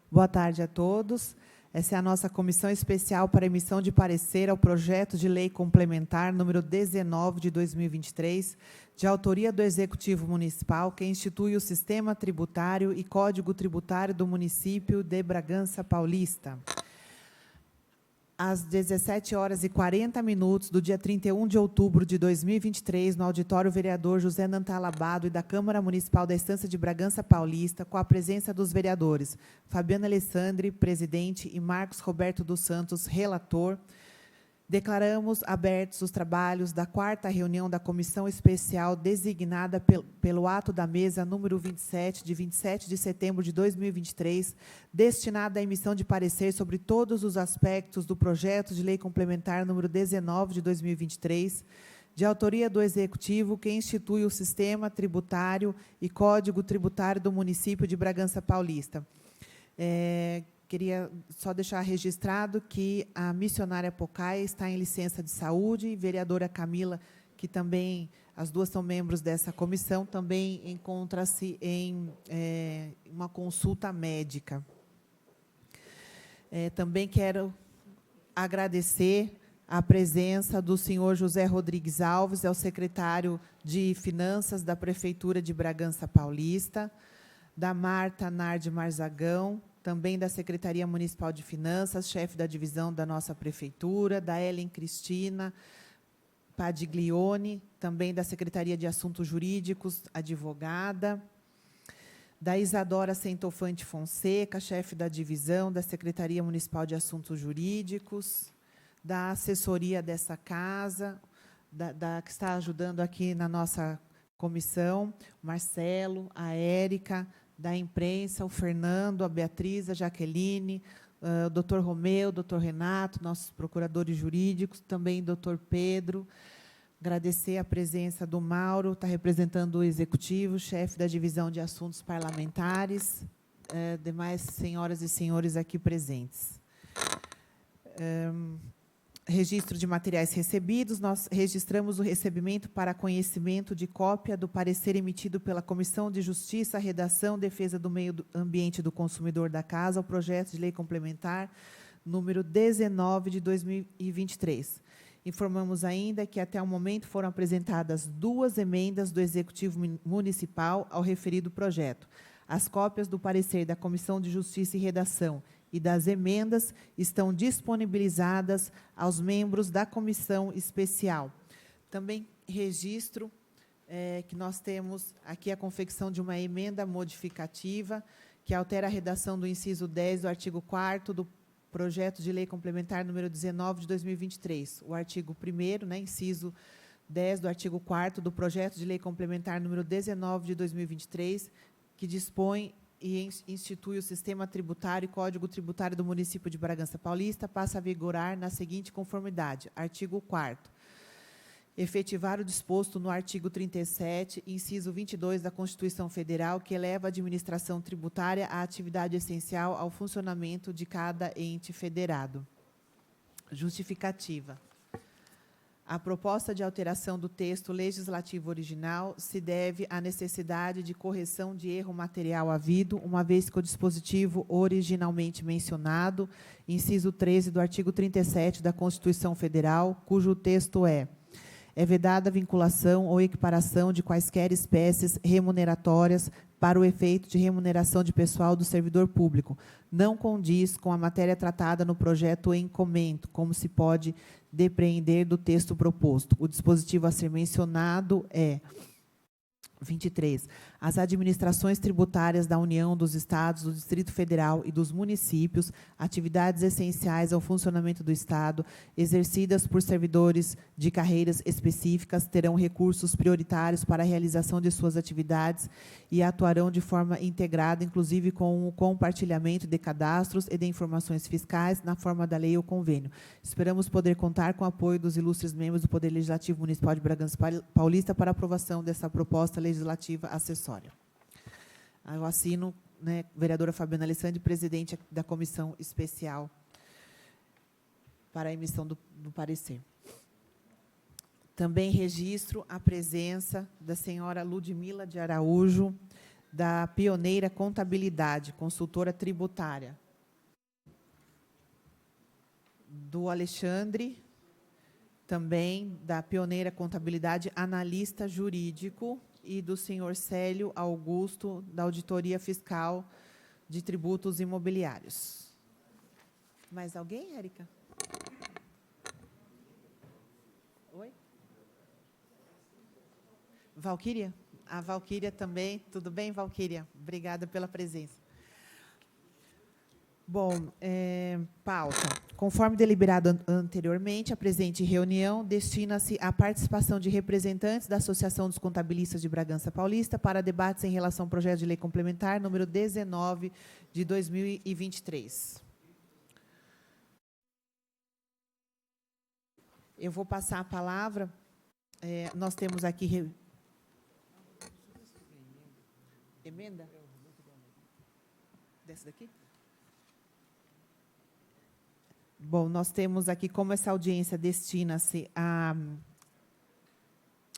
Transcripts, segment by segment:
Boa tarde a todos. Essa é a nossa comissão especial para emissão de parecer ao projeto de lei complementar número 19 de 2023, de autoria do Executivo Municipal, que institui o Sistema Tributário e Código Tributário do município de Bragança Paulista. Às 17h40 do dia 31 de outubro de 2023, no auditório vereador José Nantalabado e da Câmara Municipal da Estância de Bragança Paulista, com a presença dos vereadores Fabiana Alessandri, presidente, e Marcos Roberto dos Santos, relator, declaramos abertos os trabalhos da 4ª reunião da Comissão Especial designada pelo ato da mesa número 27, de 27 de setembro de 2023, destinada à emissão de parecer sobre todos os aspectos do projeto de lei complementar número 19 de 2023, de autoria do Executivo, que institui o Sistema Tributário e Código Tributário do município de Bragança Paulista. Queria só deixar registrado que a missionária Pocai está em licença de saúde, e a vereadora Camila, que também, as duas são membros dessa comissão, também encontra-se em uma consulta médica. Também quero agradecer a presença do senhor José Rodrigues Alves, é o secretário de Finanças da Prefeitura de Bragança Paulista, da Marta Nardi Marzagão, também da Secretaria Municipal de Finanças, chefe da divisão da nossa Prefeitura, da Ellen Cristina Padiglione, também da Secretaria de Assuntos Jurídicos, advogada, da Isadora Centofante Fonseca, chefe da divisão da Secretaria Municipal de Assuntos Jurídicos, da assessoria dessa casa, que está ajudando aqui na nossa comissão, o Marcelo, a Érica, da imprensa, o Fernando, a Beatriz, a Jaqueline, o doutor Romeu, o doutor Renato, nossos procuradores jurídicos, também o doutor Pedro. Agradecer a presença do Mauro, está representando o Executivo, chefe da Divisão de Assuntos Parlamentares, demais senhoras e senhores aqui presentes. Registro de materiais recebidos, nós registramos o recebimento para conhecimento de cópia do parecer emitido pela Comissão de Justiça, Redação, Defesa do Meio Ambiente do Consumidor da Casa, ao projeto de lei complementar número 19 de 2023. Informamos ainda que, até o momento, foram apresentadas 2 emendas do Executivo Municipal ao referido projeto. As cópias do parecer da Comissão de Justiça e Redação e das emendas estão disponibilizadas aos membros da comissão especial. Também registro que nós temos aqui a confecção de uma emenda modificativa que altera a redação do inciso 10 do artigo 4º do projeto de lei complementar número 19 de 2023. O artigo 1º, inciso 10 do artigo 4º do projeto de lei complementar número 19 de 2023, que dispõe e institui o Sistema Tributário e Código Tributário do município de Bragança Paulista, passa a vigorar na seguinte conformidade. Artigo 4º. Efetivar o disposto no artigo 37, inciso 22 da Constituição Federal, que eleva a administração tributária à atividade essencial ao funcionamento de cada ente federado. Justificativa. A proposta de alteração do texto legislativo original se deve à necessidade de correção de erro material havido, uma vez que o dispositivo originalmente mencionado, inciso 13 do artigo 37 da Constituição Federal, cujo texto é vedada a vinculação ou equiparação de quaisquer espécies remuneratórias para o efeito de remuneração de pessoal do servidor público, não condiz com a matéria tratada no projeto em comento, como se pode depreender do texto proposto. O dispositivo a ser mencionado é 23. As administrações tributárias da União, dos Estados, do Distrito Federal e dos municípios, atividades essenciais ao funcionamento do Estado, exercidas por servidores de carreiras específicas, terão recursos prioritários para a realização de suas atividades e atuarão de forma integrada, inclusive com o compartilhamento de cadastros e de informações fiscais, na forma da lei ou convênio. Esperamos poder contar com o apoio dos ilustres membros do Poder Legislativo Municipal de Bragança Paulista para aprovação dessa proposta legislativa acessória. Eu assino, vereadora Fabiana Alessandri, presidente da Comissão Especial para a emissão do parecer. Também registro a presença da senhora Ludmila de Araújo, da Pioneira Contabilidade, consultora tributária. do Alexandre, também da Pioneira Contabilidade, analista jurídico, e do senhor Célio Augusto, da Auditoria Fiscal de Tributos Imobiliários. Mais alguém, Érica? Oi? Valquíria? A Valquíria também. Tudo bem, Valquíria? Obrigada pela presença. Bom, pauta. Conforme deliberado anteriormente, a presente reunião destina-se à participação de representantes da Associação dos Contabilistas de Bragança Paulista para debates em relação ao projeto de lei complementar número 19 de 2023. Eu vou passar a palavra. Nós temos aqui... Emenda? Dessa daqui? Bom, nós temos aqui, como essa audiência destina-se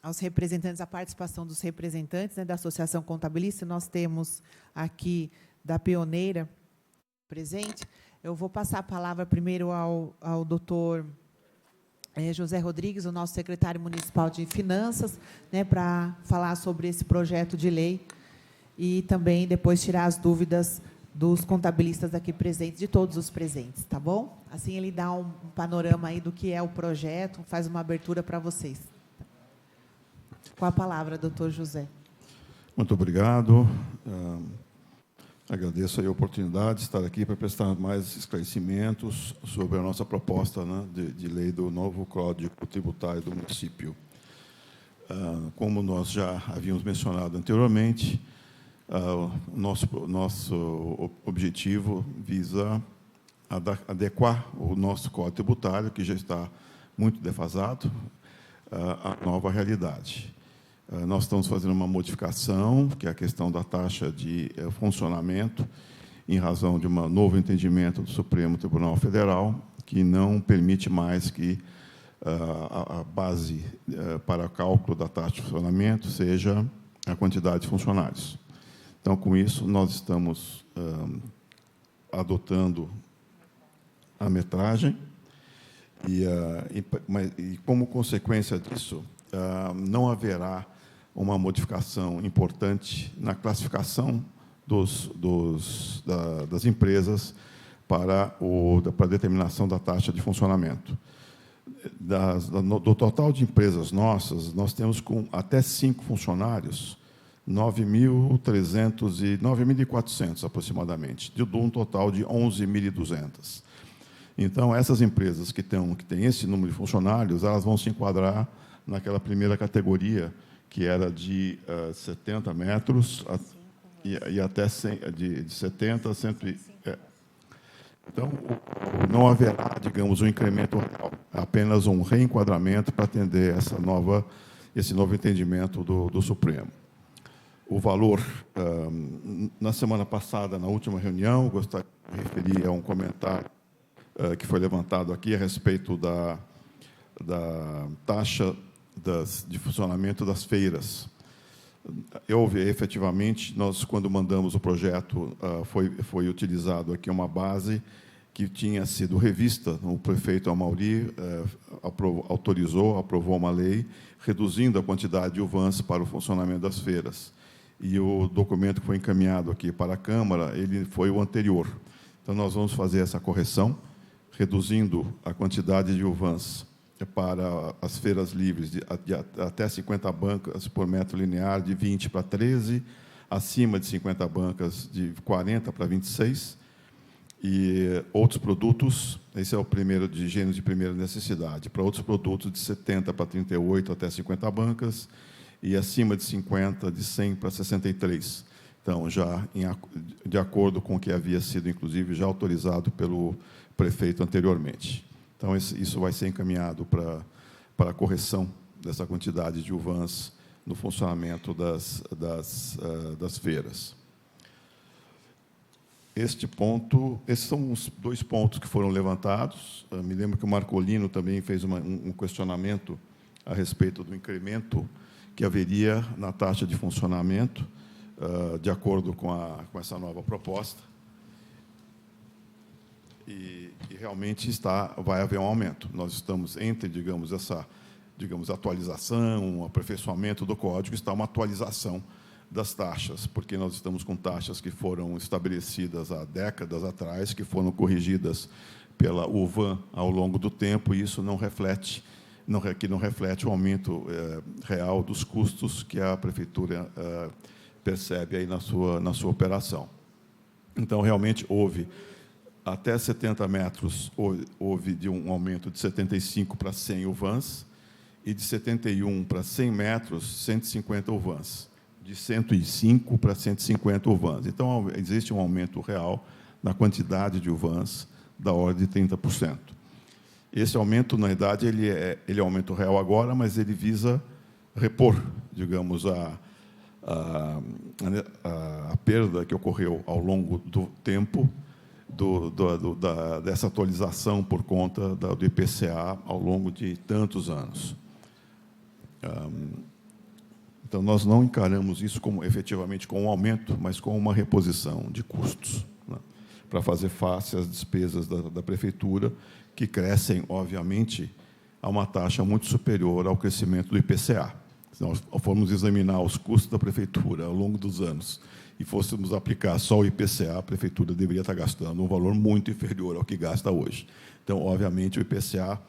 aos representantes, a participação dos representantes, né, da Associação Contabilista, nós temos aqui da Pioneira presente. Eu vou passar a palavra primeiro ao doutor José Rodrigues, o nosso secretário municipal de Finanças, né, para falar sobre esse projeto de lei e também depois tirar as dúvidas dos contabilistas aqui presentes, de todos os presentes, tá bom? Assim ele dá um panorama aí do que é o projeto, faz uma abertura para vocês. Com a palavra, doutor José. Muito obrigado. Agradeço a oportunidade de estar aqui para prestar mais esclarecimentos sobre a nossa proposta, né, de lei do novo Código Tributário do município. Como nós já havíamos mencionado anteriormente, nosso objetivo visa adequar o nosso Código Tributário, que já está muito defasado, à nova realidade. Nós estamos fazendo uma modificação, que é a questão da taxa de funcionamento, em razão de um novo entendimento do Supremo Tribunal Federal, que não permite mais que a base para cálculo da taxa de funcionamento seja a quantidade de funcionários. Então, com isso, nós estamos adotando a metragem e, como consequência disso, não haverá uma modificação importante na classificação das empresas para a determinação da taxa de funcionamento. Do total de empresas nossas, nós temos com até 5 funcionários, 9.400 aproximadamente, de um total de 11.200. Então, essas empresas que têm esse número de funcionários, elas vão se enquadrar naquela primeira categoria, que era de 70 metros e até 100, de 70 a 100. Então, não haverá, digamos, um incremento real, apenas um reenquadramento para atender esse novo entendimento do Supremo. O valor, na semana passada, na última reunião, gostaria de me referir a um comentário que foi levantado aqui a respeito da taxa de funcionamento das feiras. Efetivamente, nós, quando mandamos o projeto, foi utilizado aqui uma base que tinha sido revista. O prefeito Amauri aprovou uma lei reduzindo a quantidade de UVANs para o funcionamento das feiras. E o documento que foi encaminhado aqui para a Câmara, ele foi o anterior. Então, nós vamos fazer essa correção, reduzindo a quantidade de UVANs para as feiras livres de até 50 bancas por metro linear, de 20 para 13, acima de 50 bancas, de 40 para 26, e outros produtos, esse é o primeiro de gêneros de primeira necessidade, para outros produtos de 70 para 38 até 50 bancas, e acima de 50, de 100 para 63. Então, já de acordo com o que havia sido, inclusive, já autorizado pelo prefeito anteriormente. Então, isso vai ser encaminhado para a correção dessa quantidade de UVANs no funcionamento das feiras. Esses são os 2 pontos que foram levantados. Me lembro que o Marcolino também fez um questionamento a respeito do incremento que haveria na taxa de funcionamento, de acordo com essa nova proposta. e realmente vai haver um aumento. Nós estamos entre, digamos, atualização, um aperfeiçoamento do código, está uma atualização das taxas, porque nós estamos com taxas que foram estabelecidas há décadas atrás, que foram corrigidas pela UVAN ao longo do tempo, e isso não reflete o aumento real dos custos que a prefeitura percebe aí na sua operação. Então, realmente, até 70 metros, houve de um aumento de 75 para 100 UVANs, e de 71 para 100 metros, 150 UVANs, de 105 para 150 UVANs. Então, existe um aumento real na quantidade de UVANs da ordem de 30%. Esse aumento, na verdade, ele é aumento real agora, mas ele visa repor, digamos, a perda que ocorreu ao longo do tempo dessa atualização por conta do IPCA ao longo de tantos anos. Então, nós não encaramos isso efetivamente como um aumento, mas como uma reposição de custos, né, para fazer face às despesas da prefeitura, que crescem, obviamente, a uma taxa muito superior ao crescimento do IPCA. Se nós formos examinar os custos da prefeitura ao longo dos anos e fôssemos aplicar só o IPCA, a prefeitura deveria estar gastando um valor muito inferior ao que gasta hoje. Então, obviamente, o IPCA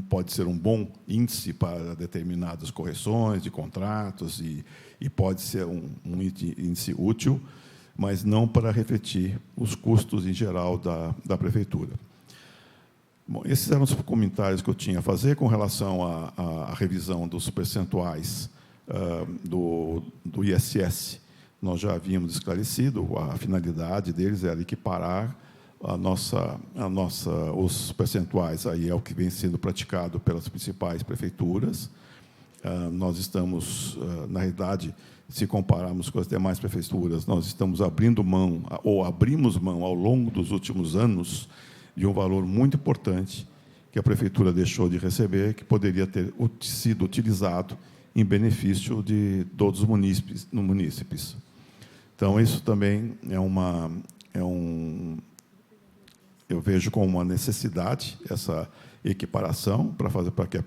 pode ser um bom índice para determinadas correções de contratos e pode ser um índice útil, mas não para refletir os custos em geral da prefeitura. Bom, esses eram os comentários que eu tinha a fazer com relação à revisão dos percentuais do ISS. Nós já havíamos esclarecido, a finalidade deles era equiparar os percentuais, aí é o que vem sendo praticado pelas principais prefeituras. Nós estamos, na realidade, se compararmos com as demais prefeituras, nós estamos abrindo mão, ou abrimos mão ao longo dos últimos anos, de um valor muito importante que a prefeitura deixou de receber, que poderia ter sido utilizado em benefício de todos os munícipes. Então, isso também eu vejo como uma necessidade, essa equiparação, para que a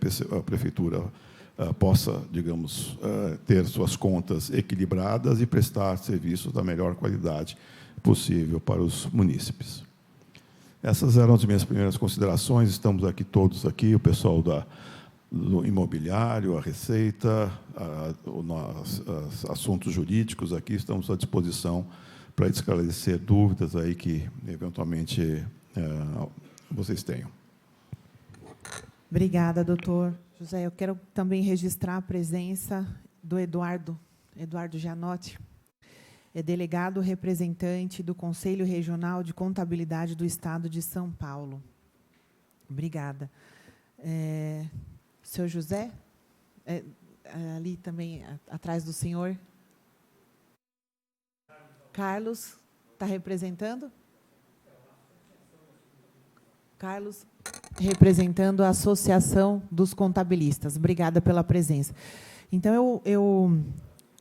prefeitura possa, digamos, ter suas contas equilibradas e prestar serviços da melhor qualidade possível para os munícipes. Essas eram as minhas primeiras considerações. Estamos aqui todos aqui, o pessoal do imobiliário, a Receita, os assuntos jurídicos aqui, estamos à disposição para esclarecer dúvidas aí que, eventualmente, vocês tenham. Obrigada, doutor José. Eu quero também registrar a presença do Eduardo Gianotti, delegado representante do Conselho Regional de Contabilidade do Estado de São Paulo. Obrigada. Senhor José, ali também, atrás do senhor. Carlos, está representando? Carlos, representando a Associação dos Contabilistas. Obrigada pela presença. Então,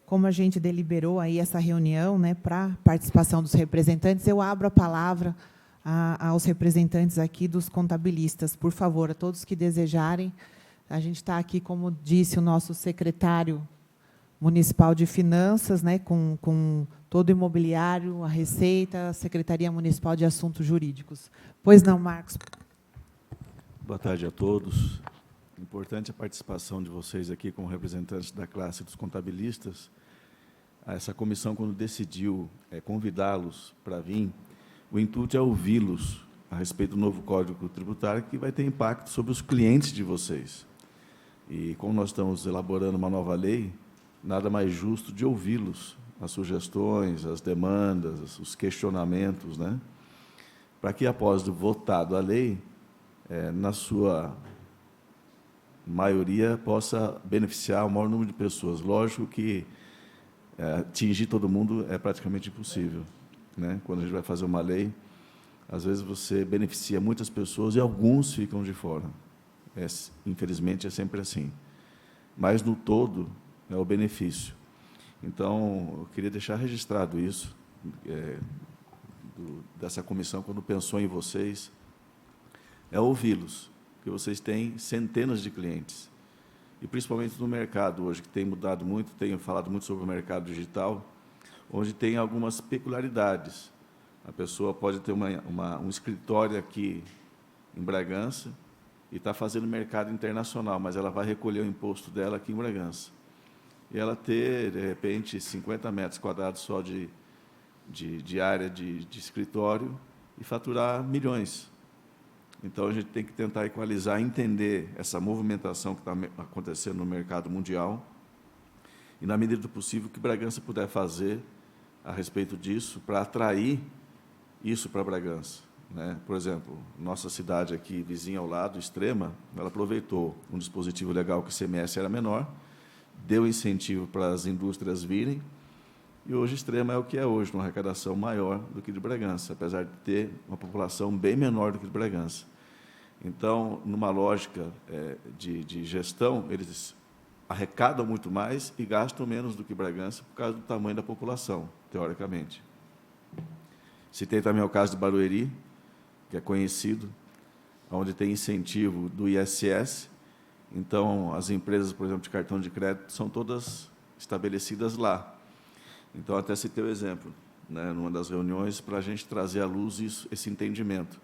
como a gente deliberou aí essa reunião, né, para participação dos representantes, eu abro a palavra aos representantes aqui dos contabilistas. Por favor, a todos que desejarem. A gente está aqui, como disse o nosso secretário municipal de Finanças, né, com todo o imobiliário, a Receita, a Secretaria Municipal de Assuntos Jurídicos. Pois não, Marcos? Boa tarde a todos. Importante a participação de vocês aqui como representantes da classe dos contabilistas. Essa comissão, quando decidiu convidá-los para vir, o intuito é ouvi-los a respeito do novo Código Tributário, que vai ter impacto sobre os clientes de vocês. E, como nós estamos elaborando uma nova lei, nada mais justo de ouvi-los, as sugestões, as demandas, os questionamentos, né? Para que, após votado a lei, na sua maioria, possa beneficiar o maior número de pessoas. Lógico que atingir todo mundo é praticamente impossível, né? Quando a gente vai fazer uma lei, às vezes você beneficia muitas pessoas e alguns ficam de fora. Infelizmente, é sempre assim. Mas, no todo, é o benefício. Então, eu queria deixar registrado isso, dessa comissão, quando pensou em vocês, é ouvi-los, porque vocês têm centenas de clientes. E principalmente no mercado hoje, que tem mudado muito, tenho falado muito sobre o mercado digital, onde tem algumas peculiaridades. A pessoa pode ter um escritório aqui em Bragança e está fazendo mercado internacional, mas ela vai recolher o imposto dela aqui em Bragança. E ela ter, de repente, 50 metros quadrados só de área de escritório e faturar milhões. Então, a gente tem que tentar equalizar, entender essa movimentação que está acontecendo no mercado mundial e, na medida do possível, o que Bragança puder fazer a respeito disso para atrair isso para Bragança. Né? Por exemplo, nossa cidade aqui, vizinha ao lado, Extrema, ela aproveitou um dispositivo legal que o ICMS era menor, deu incentivo para as indústrias virem, e hoje Extrema é o que é hoje, uma arrecadação maior do que de Bragança, apesar de ter uma população bem menor do que de Bragança. Então, numa lógica de gestão, eles arrecadam muito mais e gastam menos do que Bragança por causa do tamanho da população, teoricamente. Citei também o caso de Barueri, que é conhecido, onde tem incentivo do ISS. Então, as empresas, por exemplo, de cartão de crédito, são todas estabelecidas lá. Então, até citei o exemplo, né, numa das reuniões, para a gente trazer à luz esse entendimento.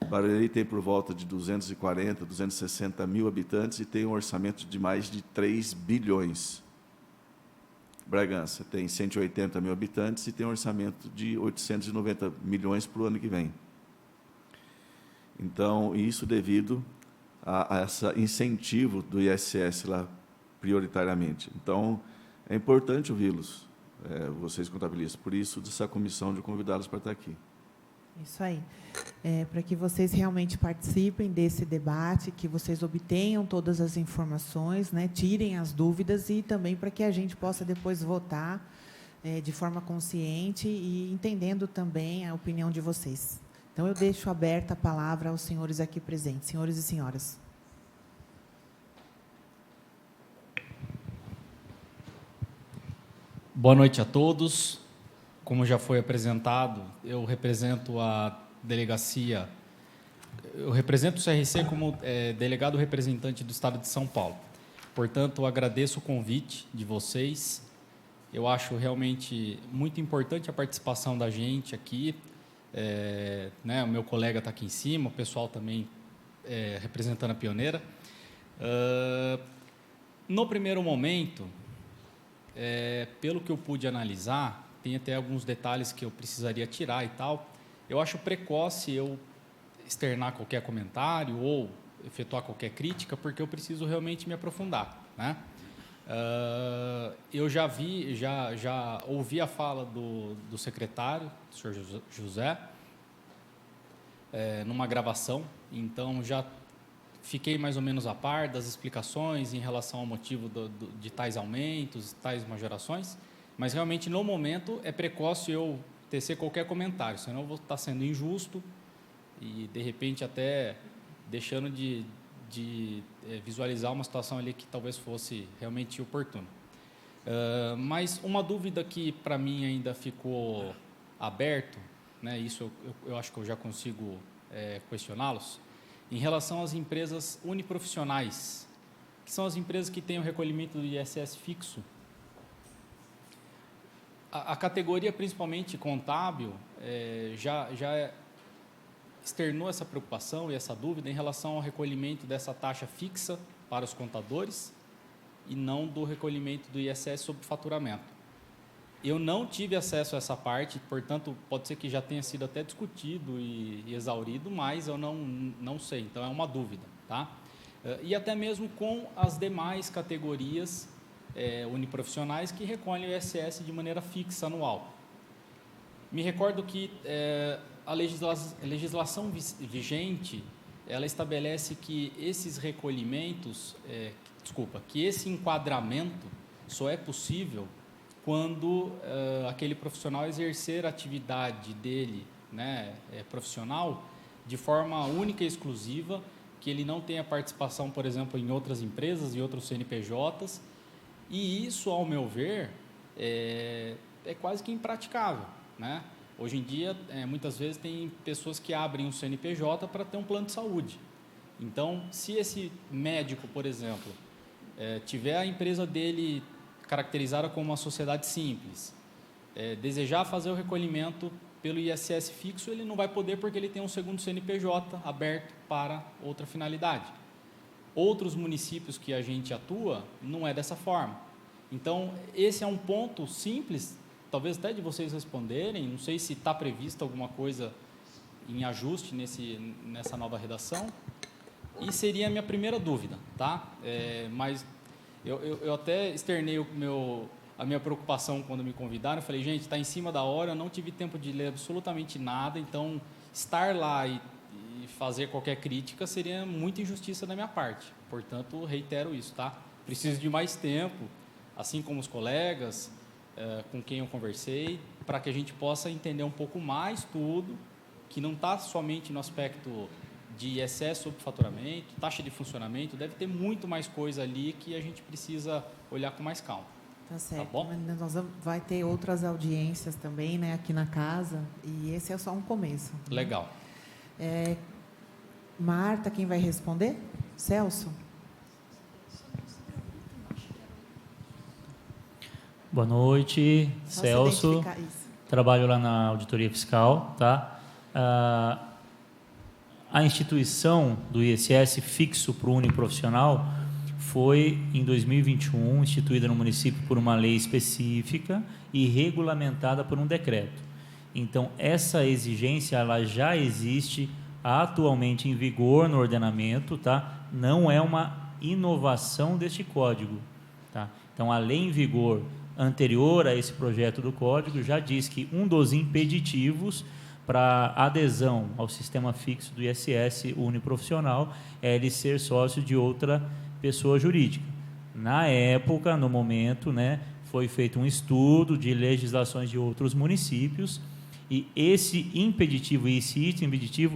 Barueri tem por volta de 240, 260 mil habitantes e tem um orçamento de mais de 3 bilhões. Bragança tem 180 mil habitantes e tem um orçamento de 890 milhões para o ano que vem. Então, isso devido a esse incentivo do ISS lá, prioritariamente. Então, é importante ouvi-los, vocês contabilistas, por isso, dessa comissão de convidá-los para estar aqui. Isso aí. Para que vocês realmente participem desse debate, que vocês obtenham todas as informações, né, tirem as dúvidas e também para que a gente possa depois votar de forma consciente e entendendo também a opinião de vocês. Então, eu deixo aberta a palavra aos senhores aqui presentes. Senhores e senhoras. Boa noite a todos. Como já foi apresentado, eu represento a delegacia, eu represento o CRC como delegado representante do Estado de São Paulo. Portanto, agradeço o convite de vocês. Eu acho realmente muito importante a participação da gente aqui. Né, o meu colega está aqui em cima, o pessoal também representando a Pioneira. No primeiro momento, pelo que eu pude analisar, tem até alguns detalhes que eu precisaria tirar e tal. Eu acho precoce eu externar qualquer comentário ou efetuar qualquer crítica, porque eu preciso realmente me aprofundar, né? Eu já ouvi a fala do secretário, do senhor José, numa gravação, então já fiquei mais ou menos a par das explicações em relação ao motivo de tais aumentos, tais majorações, mas realmente no momento é precoce eu tecer qualquer comentário, senão eu vou estar sendo injusto e de repente até deixando de visualizar uma situação ali que talvez fosse realmente oportuna. Mas uma dúvida que para mim ainda ficou aberto, né, isso eu acho que eu já consigo questioná-los, em relação às empresas uniprofissionais, que são as empresas que têm o recolhimento do ISS fixo. A categoria, principalmente contábil, já externou essa preocupação e essa dúvida em relação ao recolhimento dessa taxa fixa para os contadores e não do recolhimento do ISS sobre faturamento. Eu não tive acesso a essa parte, portanto, pode ser que já tenha sido até discutido e exaurido, mas eu não sei, então é uma dúvida, tá? E até mesmo com as demais categorias uniprofissionais que recolhem o ISS de maneira fixa anual. Me recordo que a legislação vigente, ela estabelece que esses recolhimentos, que esse enquadramento só é possível quando aquele profissional exercer a atividade dele, né, profissional, de forma única e exclusiva, que ele não tenha participação, por exemplo, em outras empresas e outros CNPJs, e isso, ao meu ver, é quase que impraticável, né? Hoje em dia, muitas vezes, tem pessoas que abrem um CNPJ para ter um plano de saúde. Então, se esse médico, por exemplo, tiver a empresa dele caracterizada como uma sociedade simples, desejar fazer o recolhimento pelo ISS fixo, ele não vai poder porque ele tem um segundo CNPJ aberto para outra finalidade. Outros municípios que a gente atua, não é dessa forma. Então, esse é um ponto simples, talvez até de vocês responderem, não sei se está previsto alguma coisa em ajuste nessa nova redação, e seria a minha primeira dúvida, tá? Mas eu até externei a minha preocupação quando me convidaram. Eu falei, gente, está em cima da hora, eu não tive tempo de ler absolutamente nada, então estar lá e fazer qualquer crítica seria muita injustiça da minha parte. Portanto, reitero isso, tá? Preciso de mais tempo, assim como os colegas com quem eu conversei, para que a gente possa entender um pouco mais tudo, que não está somente no aspecto de excesso sobre faturamento, taxa de funcionamento, deve ter muito mais coisa ali que a gente precisa olhar com mais calma. Tá certo. Tá bom? Vai ter outras audiências também, né, aqui na casa, e esse é só um começo. Legal. Marta, quem vai responder? Celso? Boa noite, Só Celso. se identificar, isso. Trabalho lá na auditoria fiscal, tá? A instituição do ISS fixo para o uniprofissional foi, em 2021, instituída no município por uma lei específica e regulamentada por um decreto. Então, essa exigência ela já existe atualmente em vigor no ordenamento, tá? Não é uma inovação deste código, tá? Então, a lei em vigor anterior a esse projeto do código já diz que um dos impeditivos para adesão ao sistema fixo do ISS uniprofissional é ele ser sócio de outra pessoa jurídica. Na época, no momento, né, foi feito um estudo de legislações de outros municípios e esse impeditivo,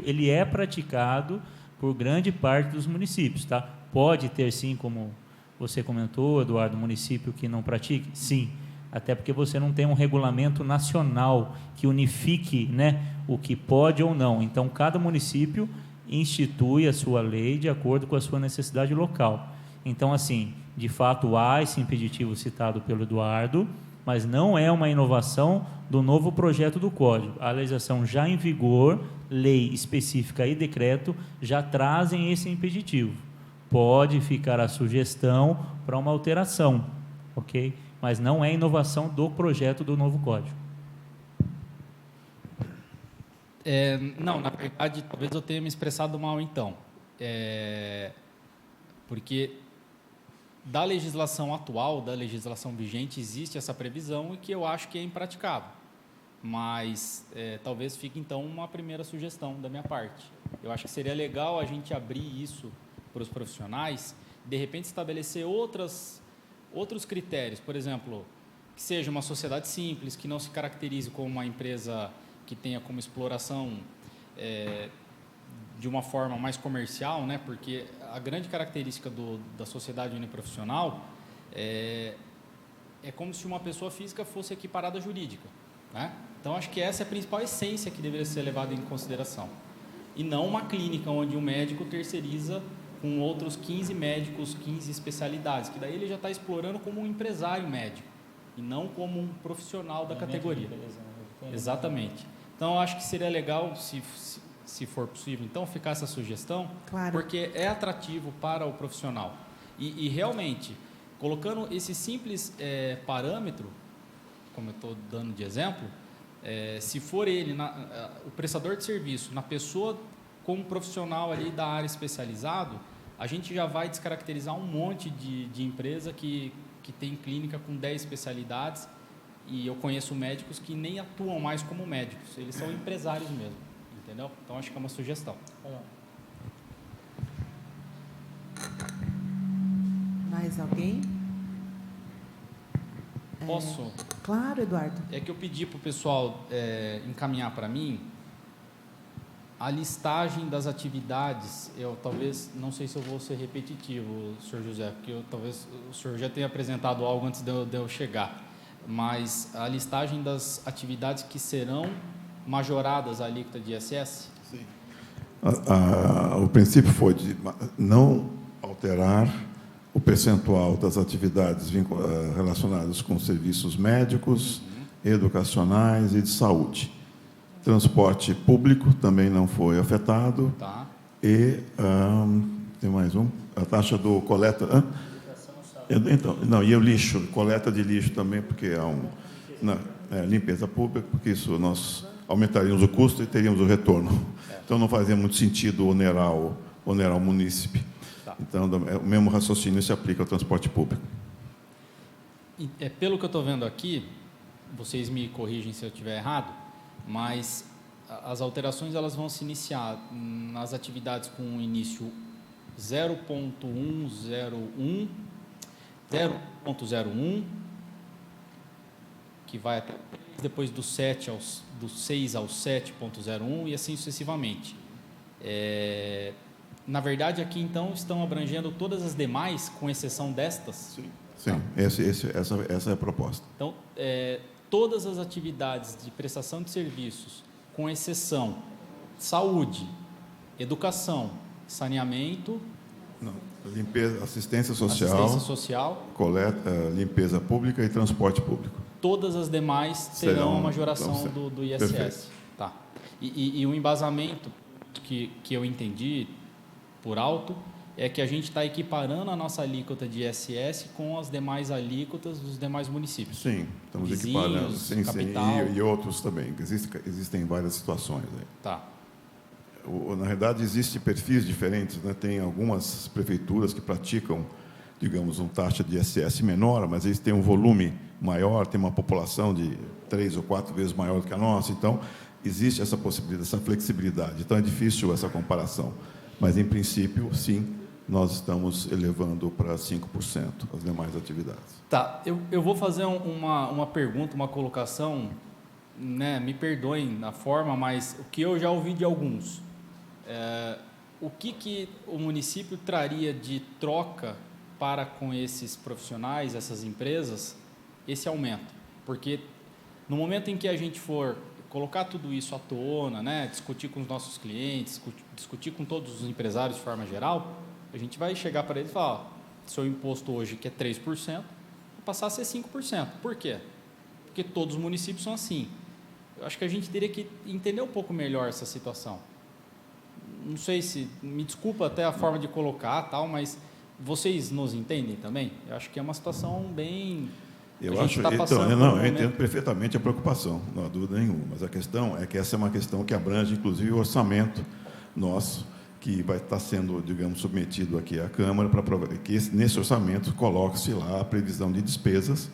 ele é praticado por grande parte dos municípios, tá? Pode ter sim, como você comentou, Eduardo, município que não pratique? Sim, até porque você não tem um regulamento nacional que unifique, né, o que pode ou não. Então, cada município institui a sua lei de acordo com a sua necessidade local. Então, assim, de fato, há esse impeditivo citado pelo Eduardo, mas não é uma inovação do novo projeto do Código. A legislação já em vigor, lei específica e decreto, já trazem esse impeditivo. Pode ficar a sugestão para uma alteração, ok? Mas não é inovação do projeto do novo Código. Não, na verdade, talvez eu tenha me expressado mal, então. Porque da legislação atual, da legislação vigente, existe essa previsão e que eu acho que é impraticável. Mas talvez fique, então, uma primeira sugestão da minha parte. Eu acho que seria legal a gente abrir isso para os profissionais, de repente estabelecer outros critérios, por exemplo, que seja uma sociedade simples, que não se caracterize como uma empresa que tenha como exploração de uma forma mais comercial, né? Porque a grande característica da sociedade uniprofissional é como se uma pessoa física fosse equiparada à jurídica, né? Então, acho que essa é a principal essência que deveria ser levada em consideração. E não uma clínica onde um médico terceiriza com outros 15 médicos, 15 especialidades, que daí ele já está explorando como um empresário médico e não como um profissional da categoria. Exatamente. Então, eu acho que seria legal, se for possível, então, ficar essa sugestão, Claro. porque é atrativo para o profissional. E realmente, colocando esse simples parâmetro, como eu estou dando de exemplo, se for ele, o prestador de serviço, na pessoa como profissional ali da área especializado, a gente já vai descaracterizar um monte de empresa que tem clínica com 10 especialidades, e eu conheço médicos que nem atuam mais como médicos, eles são empresários mesmo, entendeu? Então, acho que é uma sugestão. Mais alguém? Posso? Claro, Eduardo. É que eu pedi para o pessoal encaminhar para mim a listagem das atividades. Eu talvez, não sei se eu vou ser repetitivo, senhor José, porque talvez o senhor já tenha apresentado algo antes de eu chegar, mas a listagem das atividades que serão majoradas a alíquota de ISS? O princípio foi de não alterar o percentual das atividades relacionadas com serviços médicos, educacionais e de saúde. Transporte público também não foi afetado. Tá. E tem mais um, a taxa do coleta. Então, não, e o lixo, coleta de lixo também, porque há limpeza pública, porque isso nós aumentaríamos o custo e teríamos o retorno. Então não fazia muito sentido onerar o munícipe. Tá. Então o mesmo raciocínio se aplica ao transporte público. Pelo que eu estou vendo aqui, vocês me corrigem se eu estiver errado, mas as alterações elas vão se iniciar nas atividades com início 0.101, 0.01, que vai até depois do 6 ao 7.01 e assim sucessivamente. Na verdade, aqui então estão abrangendo todas as demais, com exceção destas? Sim, essa é a proposta. Então, todas as atividades de prestação de serviços, com exceção saúde, educação, saneamento, limpeza, assistência social, coleta, limpeza pública e transporte público. Todas as demais terão a majoração do ISS. Perfeito. Tá. E o embasamento que eu entendi por alto é que a gente está equiparando a nossa alíquota de ISS com as demais alíquotas dos demais municípios. Sim, estamos Vizinhos, equiparando. Sim, capital. E outros também. Existem várias situações aí. Tá. Na realidade, existem perfis diferentes, né? Tem algumas prefeituras que praticam, digamos, uma taxa de ISS menor, mas eles têm um volume maior, tem uma população de 3 ou 4 vezes maior do que a nossa. Então, existe essa possibilidade, essa flexibilidade. Então, é difícil essa comparação. Mas, em princípio, sim, nós estamos elevando para 5% as demais atividades. Tá, eu vou fazer uma pergunta, uma colocação, né? Me perdoem na forma, mas o que eu já ouvi de alguns. O que o município traria de troca para com esses profissionais, essas empresas, esse aumento? Porque no momento em que a gente for colocar tudo isso à tona, né, discutir com os nossos clientes, discutir com todos os empresários de forma geral, a gente vai chegar para eles e falar, seu imposto hoje, que é 3%, vai passar a ser 5%. Por quê? Porque todos os municípios são assim. Eu acho que a gente teria que entender um pouco melhor essa situação. Não sei se... Me desculpa até a forma de colocar, tal, mas vocês nos entendem também? Eu acho que é uma situação bem... Eu entendo perfeitamente a preocupação, não há dúvida nenhuma, mas a questão é que essa é uma questão que abrange, inclusive, o orçamento nosso, que vai estar sendo, digamos, submetido aqui à Câmara, para que nesse orçamento coloque-se lá a previsão de despesas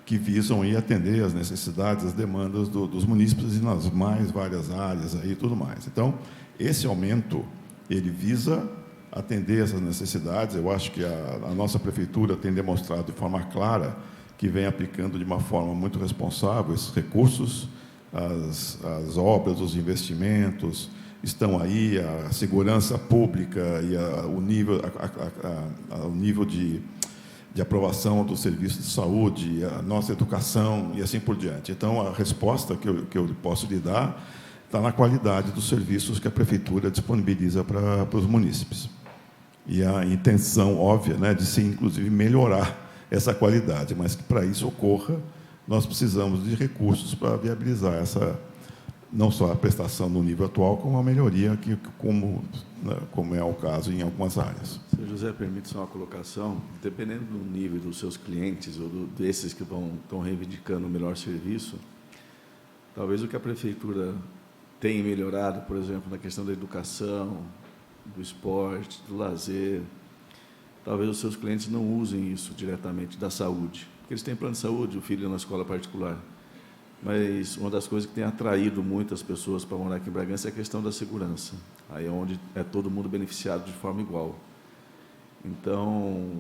que visam aí atender as necessidades, as demandas dos munícipes e nas mais várias áreas aí e tudo mais. Então, esse aumento, ele visa atender essas necessidades. Eu acho que a nossa prefeitura tem demonstrado de forma clara que vem aplicando de uma forma muito responsável esses recursos, as obras, os investimentos, estão aí, a segurança pública e o nível de aprovação do serviço de saúde, a nossa educação e assim por diante. Então, a resposta que eu posso lhe dar está na qualidade dos serviços que a prefeitura disponibiliza para os munícipes. E a intenção óbvia, né, de se, inclusive, melhorar essa qualidade, mas que para isso ocorra, nós precisamos de recursos para viabilizar não só a prestação no nível atual, como a melhoria, como é o caso em algumas áreas. Sr. José, permite só uma colocação. Dependendo do nível dos seus clientes ou desses que estão reivindicando o melhor serviço, talvez o que a prefeitura tem melhorado, por exemplo, na questão da educação, do esporte, do lazer, talvez os seus clientes não usem isso diretamente, da saúde. Porque eles têm plano de saúde, o filho na escola particular. Mas uma das coisas que tem atraído muitas pessoas para morar aqui em Bragança é a questão da segurança. Aí é onde é todo mundo beneficiado de forma igual. Então,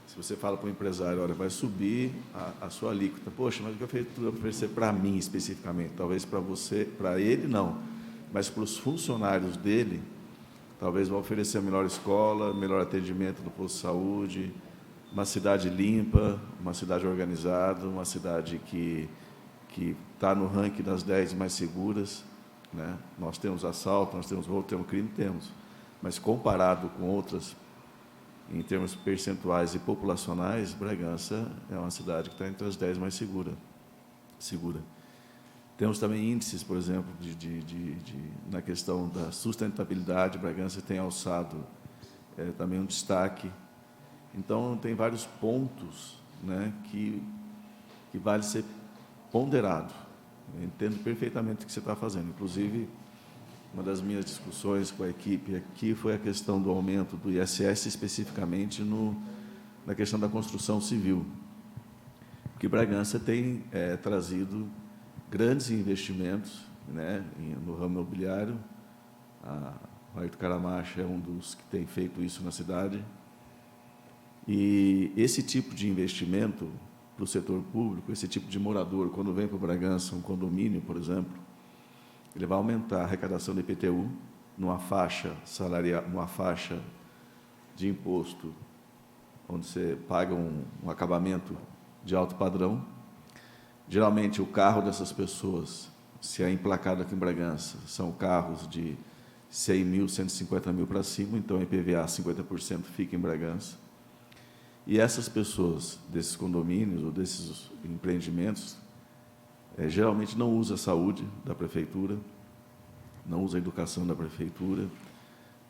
se você fala para o empresário, olha, vai subir a sua alíquota. Poxa, mas o que a prefeitura oferecer para mim especificamente? Talvez para você, para ele não, mas para os funcionários dele, talvez vá oferecer a melhor escola, melhor atendimento do posto de saúde, uma cidade limpa, uma cidade organizada, uma cidade que que está no ranking das 10 mais seguras, né? Nós temos assalto, nós temos roubo, temos crime, temos. Mas comparado com outras, em termos percentuais e populacionais, Bragança é uma cidade que está entre as 10 mais segura. Temos também índices, por exemplo, na questão da sustentabilidade. Bragança tem alçado também um destaque. Então, tem vários pontos, né, que vale ser ponderado. Eu entendo perfeitamente o que você está fazendo. Inclusive, uma das minhas discussões com a equipe aqui foi a questão do aumento do ISS, especificamente na questão da construção civil. Porque Bragança tem trazido grandes investimentos, né, no ramo imobiliário. O Ayrton Caramacha é um dos que tem feito isso na cidade. E esse tipo de investimento para o setor público, esse tipo de morador, quando vem para o Bragança, um condomínio, por exemplo, ele vai aumentar a arrecadação do IPTU numa faixa salarial, numa faixa de imposto, onde você paga um acabamento de alto padrão. Geralmente, o carro dessas pessoas, se é emplacado aqui em Bragança, são carros de 100 mil, 150 mil para cima, então, IPVA 50% fica em Bragança. E essas pessoas, desses condomínios ou desses empreendimentos, geralmente não usa a saúde da prefeitura, não usa a educação da prefeitura,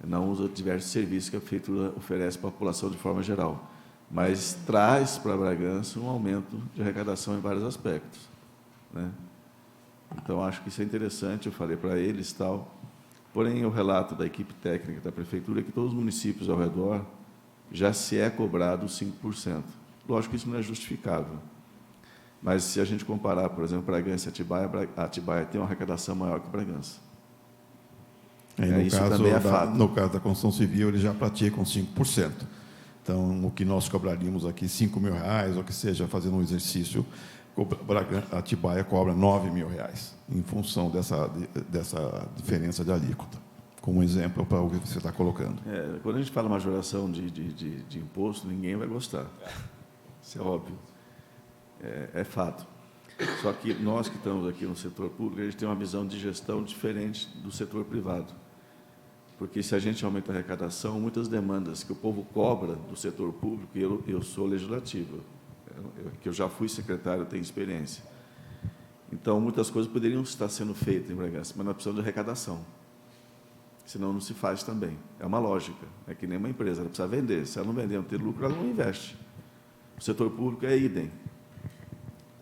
não usa diversos serviços que a prefeitura oferece para a população de forma geral, mas traz para Bragança um aumento de arrecadação em vários aspectos, né? Então, acho que isso é interessante, eu falei para eles, tal. Porém, o relato da equipe técnica da prefeitura é que todos os municípios ao redor já se é cobrado 5%. Lógico que isso não é justificável. Mas, se a gente comparar, por exemplo, Bragança e Atibaia tem uma arrecadação maior que Bragança. Isso também é fato. No caso da construção civil, eles já praticam 5%. Então, o que nós cobraríamos aqui, R$5.000, ou que seja, fazendo um exercício, Atibaia cobra R$9.000, em função dessa diferença de alíquota. Como exemplo para o que você está colocando. Quando a gente fala majoração de imposto, ninguém vai gostar. Isso é óbvio. É fato. Só que nós que estamos aqui no setor público, a gente tem uma visão de gestão diferente do setor privado. Porque se a gente aumenta a arrecadação, muitas demandas que o povo cobra do setor público, e eu sou legislativo, que eu já fui secretário, tenho experiência. Então, muitas coisas poderiam estar sendo feitas em Bragança, mas nós precisamos de arrecadação. Senão não se faz também. É uma lógica. É que nem uma empresa, ela precisa vender. Se ela não vender, não ter lucro, ela não investe. O setor público é idem,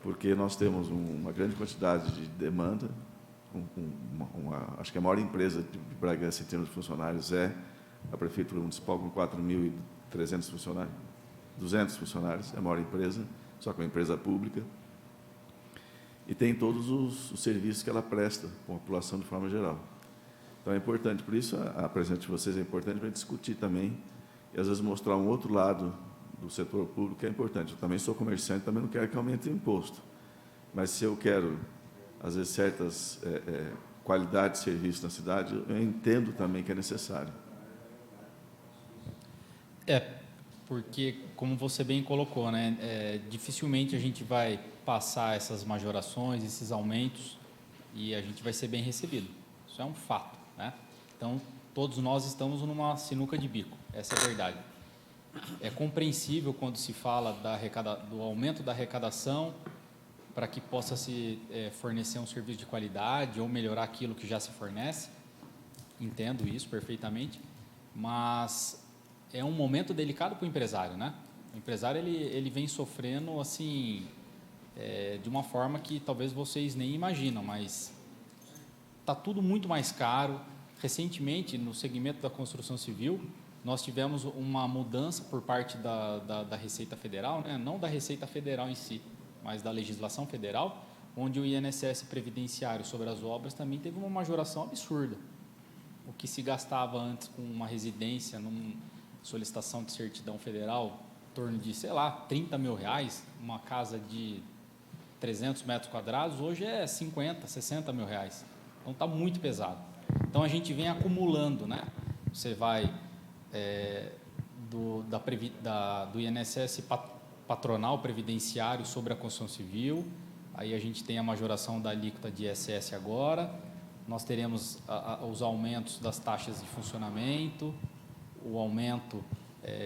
porque nós temos uma grande quantidade de demanda. Acho que a maior empresa de Bragança em termos de funcionários é a Prefeitura Municipal, com 4.300 funcionários, 200 funcionários, é a maior empresa, só que é uma empresa pública. E tem todos os serviços que ela presta com a população de forma geral. Então, é importante, por isso a presença de vocês é importante para discutir também, e às vezes mostrar um outro lado do setor público que é importante. Eu também sou comerciante, também não quero que aumente o imposto. Mas se eu quero, às vezes, certas qualidades de serviço na cidade, eu entendo também que é necessário. Porque, como você bem colocou, né, dificilmente a gente vai passar essas majorações, esses aumentos, e a gente vai ser bem recebido. Isso é um fato, né? Então, todos nós estamos numa sinuca de bico, essa é a verdade. É compreensível quando se fala do aumento da arrecadação para que possa se fornecer um serviço de qualidade ou melhorar aquilo que já se fornece. Entendo isso perfeitamente, mas é um momento delicado para o empresário, né? O empresário ele vem sofrendo assim de uma forma que talvez vocês nem imaginam, mas está tudo muito mais caro. Recentemente, no segmento da construção civil, nós tivemos uma mudança por parte da Receita Federal, né? Não da Receita Federal em si, mas da legislação federal, onde o INSS previdenciário sobre as obras também teve uma majoração absurda. O que se gastava antes com uma residência, numa solicitação de certidão federal, em torno de, sei lá, R$30.000, uma casa de 300 metros quadrados, hoje é 50, 60 mil reais. Então, está muito pesado. Então, a gente vem acumulando, né? Você vai do INSS patronal previdenciário sobre a construção civil, Aí a gente tem a majoração da alíquota de ISS agora, nós teremos os aumentos das taxas de funcionamento, o aumento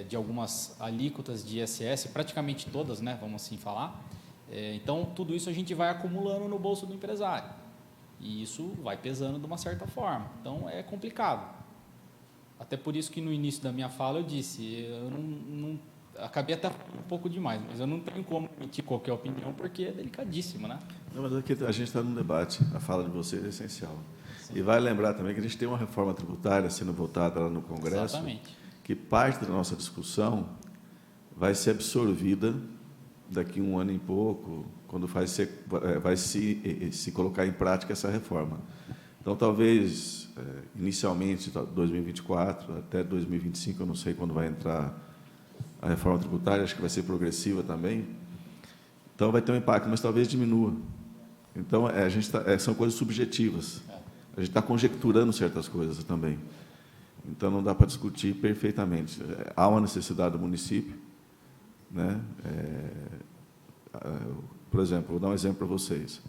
de algumas alíquotas de ISS, praticamente todas, né, vamos assim falar. Então, tudo isso a gente vai acumulando no bolso do empresário. E isso vai pesando de uma certa forma. Então, é complicado. Até por isso que no início da minha fala eu disse, eu não acabei até um pouco demais, mas eu não tenho como emitir qualquer opinião, porque é delicadíssimo, né? Não, mas aqui a gente está num debate, a fala de vocês é essencial. Sim. E vale lembrar também que a gente tem uma reforma tributária sendo votada lá no Congresso, exatamente, que parte da nossa discussão vai ser absorvida daqui um ano e pouco, quando vai se colocar em prática essa reforma. Então, talvez, inicialmente, 2024, até 2025, eu não sei quando vai entrar a reforma tributária, acho que vai ser progressiva também. Então, vai ter um impacto, mas talvez diminua. Então, são coisas subjetivas. A gente está conjecturando certas coisas também. Então, não dá para discutir perfeitamente. Há uma necessidade do município, né? Por exemplo, vou dar um exemplo para vocês.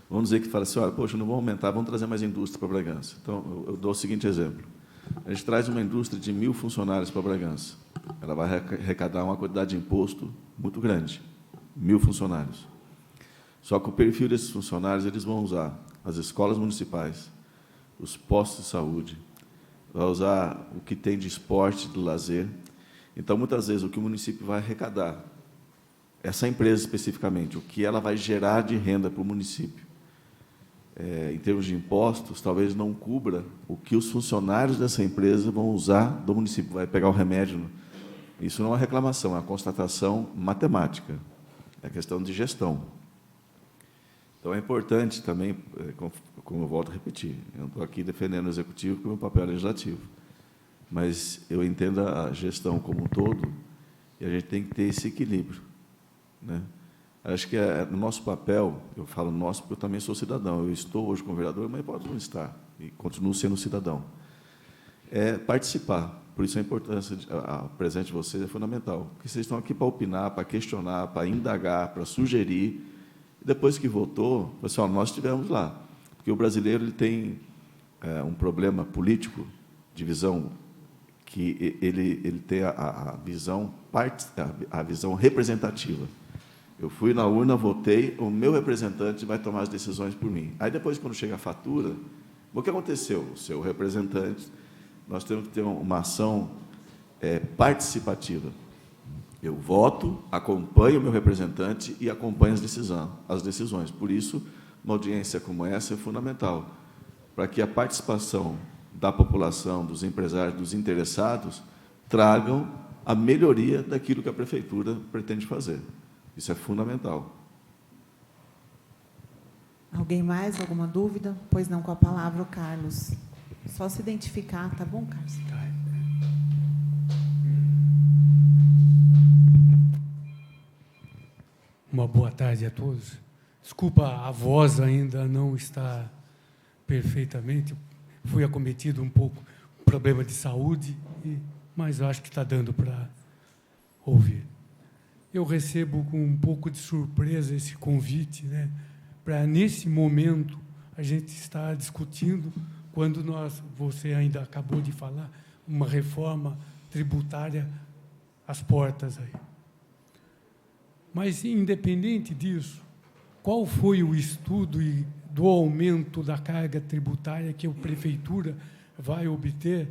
Vamos dizer que fala assim, olha, poxa, não vamos aumentar, vamos trazer mais indústria para Bragança. Então, eu dou o seguinte exemplo. A gente traz uma indústria de 1.000 funcionários para Bragança. Ela vai arrecadar uma quantidade de imposto muito grande, 1.000 funcionários. Só que o perfil desses funcionários, eles vão usar as escolas municipais, os postos de saúde, vai usar o que tem de esporte, de lazer. Então, muitas vezes, o que o município vai arrecadar, essa empresa especificamente, o que ela vai gerar de renda para o município, em termos de impostos, talvez não cubra o que os funcionários dessa empresa vão usar do município, vai pegar o remédio. Isso não é uma reclamação, é uma constatação matemática, é questão de gestão. Então, é importante também, como eu volto a repetir, eu não estou aqui defendendo o Executivo, porque o meu papel é legislativo, mas eu entendo a gestão como um todo, e a gente tem que ter esse equilíbrio, né? Acho que no nosso papel, eu falo nosso porque eu também sou cidadão, eu estou hoje como vereador, mas posso não estar, e continuo sendo cidadão. É participar, por isso a importância, a presença de vocês é fundamental, porque vocês estão aqui para opinar, para questionar, para indagar, para sugerir, e depois que votou, pessoal, nós estivemos lá, porque o brasileiro ele tem um problema político, de visão, que ele tem a visão representativa. Eu fui na urna, votei, o meu representante vai tomar as decisões por mim. Aí, depois, quando chega a fatura, o que aconteceu? O seu representante, nós temos que ter uma ação participativa. Eu voto, acompanho o meu representante e acompanho as decisões. Por isso, uma audiência como essa é fundamental, para que a participação da população, dos empresários, dos interessados, tragam a melhoria daquilo que a prefeitura pretende fazer. Isso é fundamental. Alguém mais? Alguma dúvida? Pois não, com a palavra o Carlos. Só se identificar, tá bom, Carlos? Uma boa tarde a todos. Desculpa, a voz ainda não está perfeitamente. Fui acometido um pouco com problema de saúde, mas eu acho que está dando para ouvir. Eu recebo com um pouco de surpresa esse convite, né, para, nesse momento, a gente estar discutindo, quando você ainda acabou de falar, uma reforma tributária às portas aí. Mas, independente disso, qual foi o estudo do aumento da carga tributária que a prefeitura vai obter,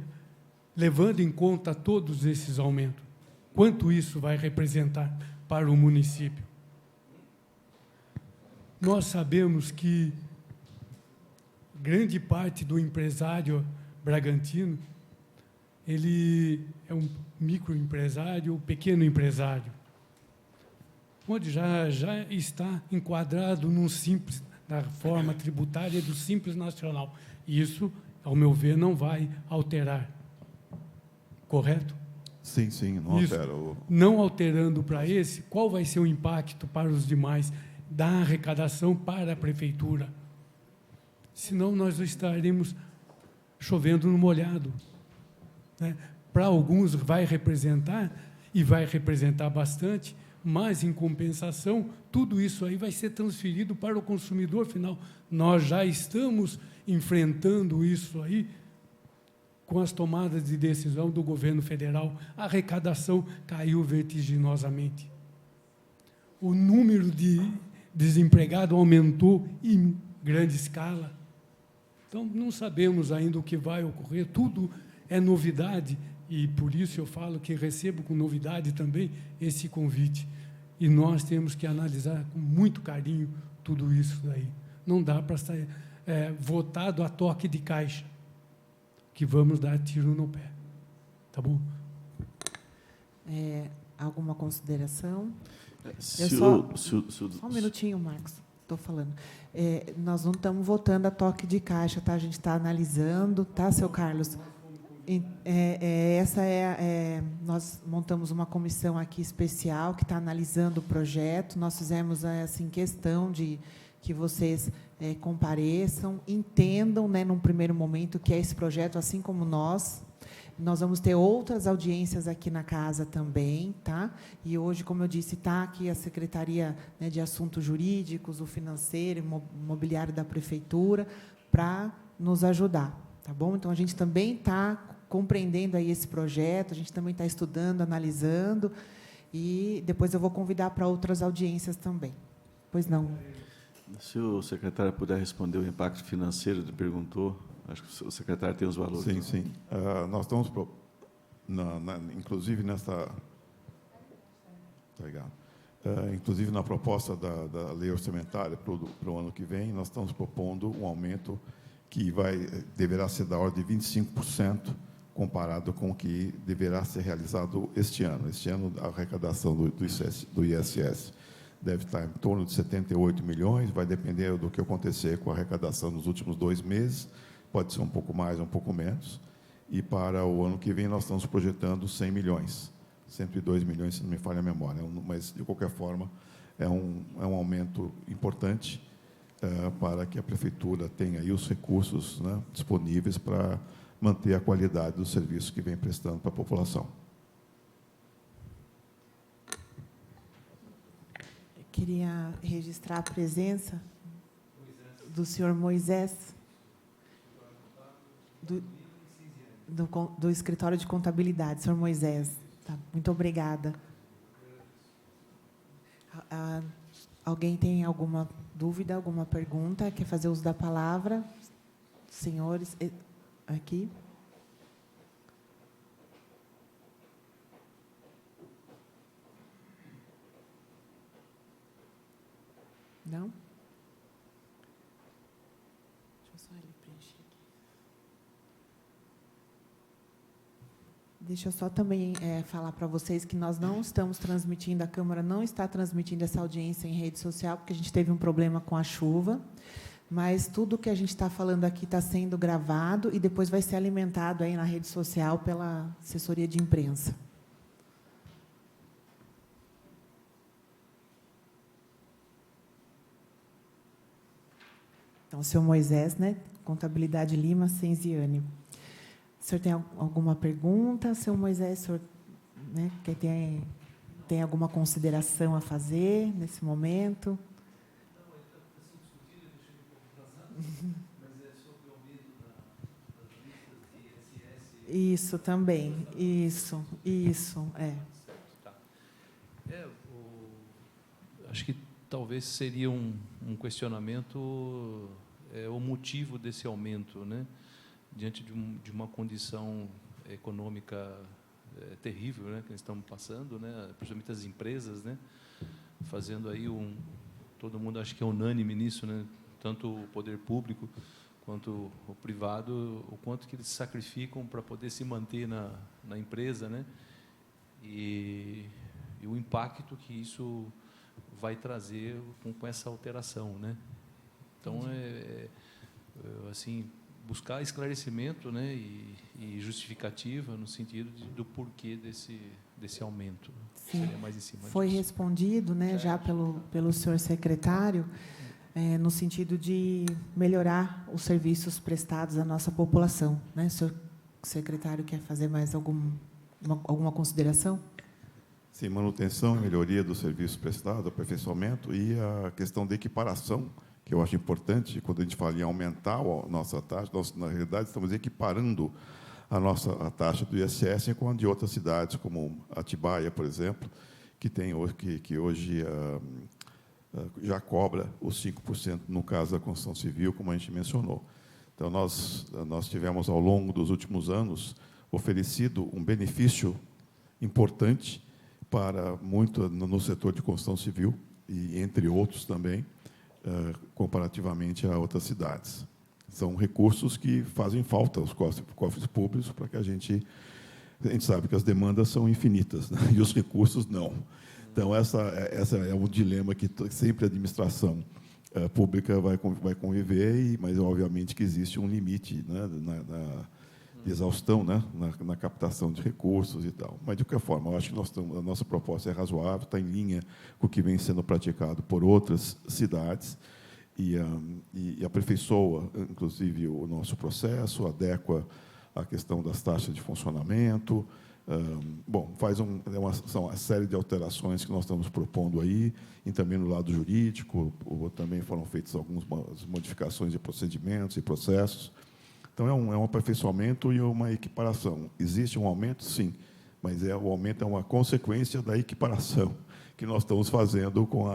levando em conta todos esses aumentos? Quanto isso vai representar para o município? Nós sabemos que grande parte do empresário bragantino, ele é um microempresário, pequeno empresário, onde já está enquadrado na forma tributária do Simples Nacional. E isso, ao meu ver, não vai alterar. Correto? Sim, não altera. Não alterando para esse, qual vai ser o impacto para os demais da arrecadação para a prefeitura? Senão, nós estaremos chovendo no molhado, né? Para alguns vai representar, e vai representar bastante, mas, em compensação, tudo isso aí vai ser transferido para o consumidor final. Nós já estamos enfrentando isso aí com as tomadas de decisão do governo federal. A arrecadação caiu vertiginosamente. O número de desempregados aumentou em grande escala. Então, não sabemos ainda o que vai ocorrer, tudo é novidade, e por isso eu falo que recebo com novidade também esse convite. E nós temos que analisar com muito carinho tudo isso daí. Não dá para estar votado a toque de caixa, que vamos dar tiro no pé. Tá bom? Alguma consideração? Só um minutinho, Marcos. Estou falando. Nós não estamos votando a toque de caixa, tá? A gente está analisando, tá, seu Carlos? Nós montamos uma comissão aqui especial que está analisando o projeto. Nós fizemos assim, questão de que vocês compareçam, entendam, né, num primeiro momento, o que é esse projeto, assim como nós. Nós vamos ter outras audiências aqui na casa também, tá? E hoje, como eu disse, está aqui a Secretaria, né, de Assuntos Jurídicos, o Financeiro, Imobiliário da Prefeitura, para nos ajudar, tá bom? Então, a gente também está compreendendo aí esse projeto, a gente também está estudando, analisando, e depois eu vou convidar para outras audiências também. Pois não. Se o secretário puder responder o impacto financeiro, ele perguntou. Acho que o secretário tem os valores. Sim, sim. Nós estamos, inclusive, nessa... Obrigado. Inclusive, na proposta da lei orçamentária para o ano que vem, nós estamos propondo um aumento que deverá ser da ordem de 25%, comparado com o que deverá ser realizado este ano. Este ano, a arrecadação do ISS deve estar em torno de 78 milhões, vai depender do que acontecer com a arrecadação nos últimos 2 meses, pode ser um pouco mais, um pouco menos, e para o ano que vem nós estamos projetando 100 milhões, 102 milhões, se não me falha a memória, mas, de qualquer forma, é um aumento importante para que a Prefeitura tenha aí os recursos, né, disponíveis para manter a qualidade do serviço que vem prestando para a população. Eu queria registrar a presença do senhor Moisés, do Escritório de Contabilidade, senhor Moisés. Tá, muito obrigada. Alguém tem alguma dúvida, alguma pergunta? Quer fazer uso da palavra? Senhores, aqui. Não? Deixa eu só ele preencher aqui. Deixa eu só também falar para vocês que nós não estamos transmitindo, a Câmara não está transmitindo essa audiência em rede social, porque a gente teve um problema com a chuva, mas tudo que a gente está falando aqui está sendo gravado e depois vai ser alimentado aí na rede social pela assessoria de imprensa. Então, o senhor Moisés, né? Contabilidade Lima, Senziane. O senhor tem alguma pergunta, senhor Moisés? O senhor, né, tem alguma consideração a fazer nesse momento? Isso também, isso, acho que talvez seria um questionamento o motivo desse aumento, né? Diante de uma condição econômica terrível, né, que nós estamos passando, né, principalmente as empresas, né, fazendo aí todo mundo acho que é unânime nisso, né, tanto o poder público quanto o privado, o quanto que eles sacrificam para poder se manter na empresa, né, e o impacto que isso vai trazer com essa alteração, né. Então, assim, buscar esclarecimento, né, e justificativa no sentido do porquê desse aumento. Sim. Seria mais em cima Foi disso. respondido, né, já pelo senhor secretário, no sentido de melhorar os serviços prestados à nossa população, né? O senhor secretário quer fazer mais alguma consideração? Sim, manutenção e melhoria do serviço prestado, aperfeiçoamento e a questão da equiparação, que eu acho importante, quando a gente fala em aumentar a nossa taxa, nós, na realidade, estamos equiparando a taxa do ISS com a de outras cidades, como Atibaia, por exemplo, que hoje já cobra os 5% no caso da construção civil, como a gente mencionou. Então, nós tivemos, ao longo dos últimos anos, oferecido um benefício importante para muito no setor de construção civil, e entre outros também, comparativamente a outras cidades. São recursos que fazem falta aos cofres públicos, para que a gente sabe que as demandas são infinitas, né? E os recursos não. Então, essa é um dilema que sempre a administração pública vai conviver, mas, obviamente, que existe um limite, né, de exaustão, né, na captação de recursos e tal. Mas, de qualquer forma, eu acho que a nossa proposta é razoável, está em linha com o que vem sendo praticado por outras cidades, e aperfeiçoa, inclusive, o nosso processo, adequa a questão das taxas de funcionamento. Bom, são uma série de alterações que nós estamos propondo aí, e também no lado jurídico, também foram feitas algumas modificações de procedimentos e processos. Então, é um aperfeiçoamento e uma equiparação. Existe um aumento? Sim, mas o aumento é uma consequência da equiparação que nós estamos fazendo com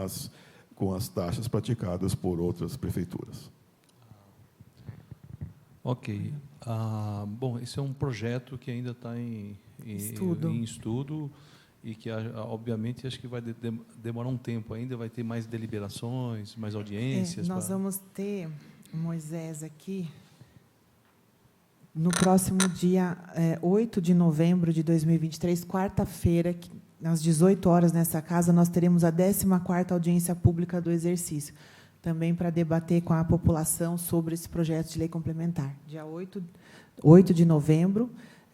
as taxas praticadas por outras prefeituras. Ok. Bom, esse é um projeto que ainda está em estudo e que, obviamente, acho que vai demorar um tempo ainda, vai ter mais deliberações, mais audiências. Nós vamos ter, Moisés, aqui, no próximo dia 8 de novembro de 2023, quarta-feira, às 18 horas, nessa casa, nós teremos a 14ª audiência pública do exercício, também para debater com a população sobre esse projeto de lei complementar. Dia 8 de novembro,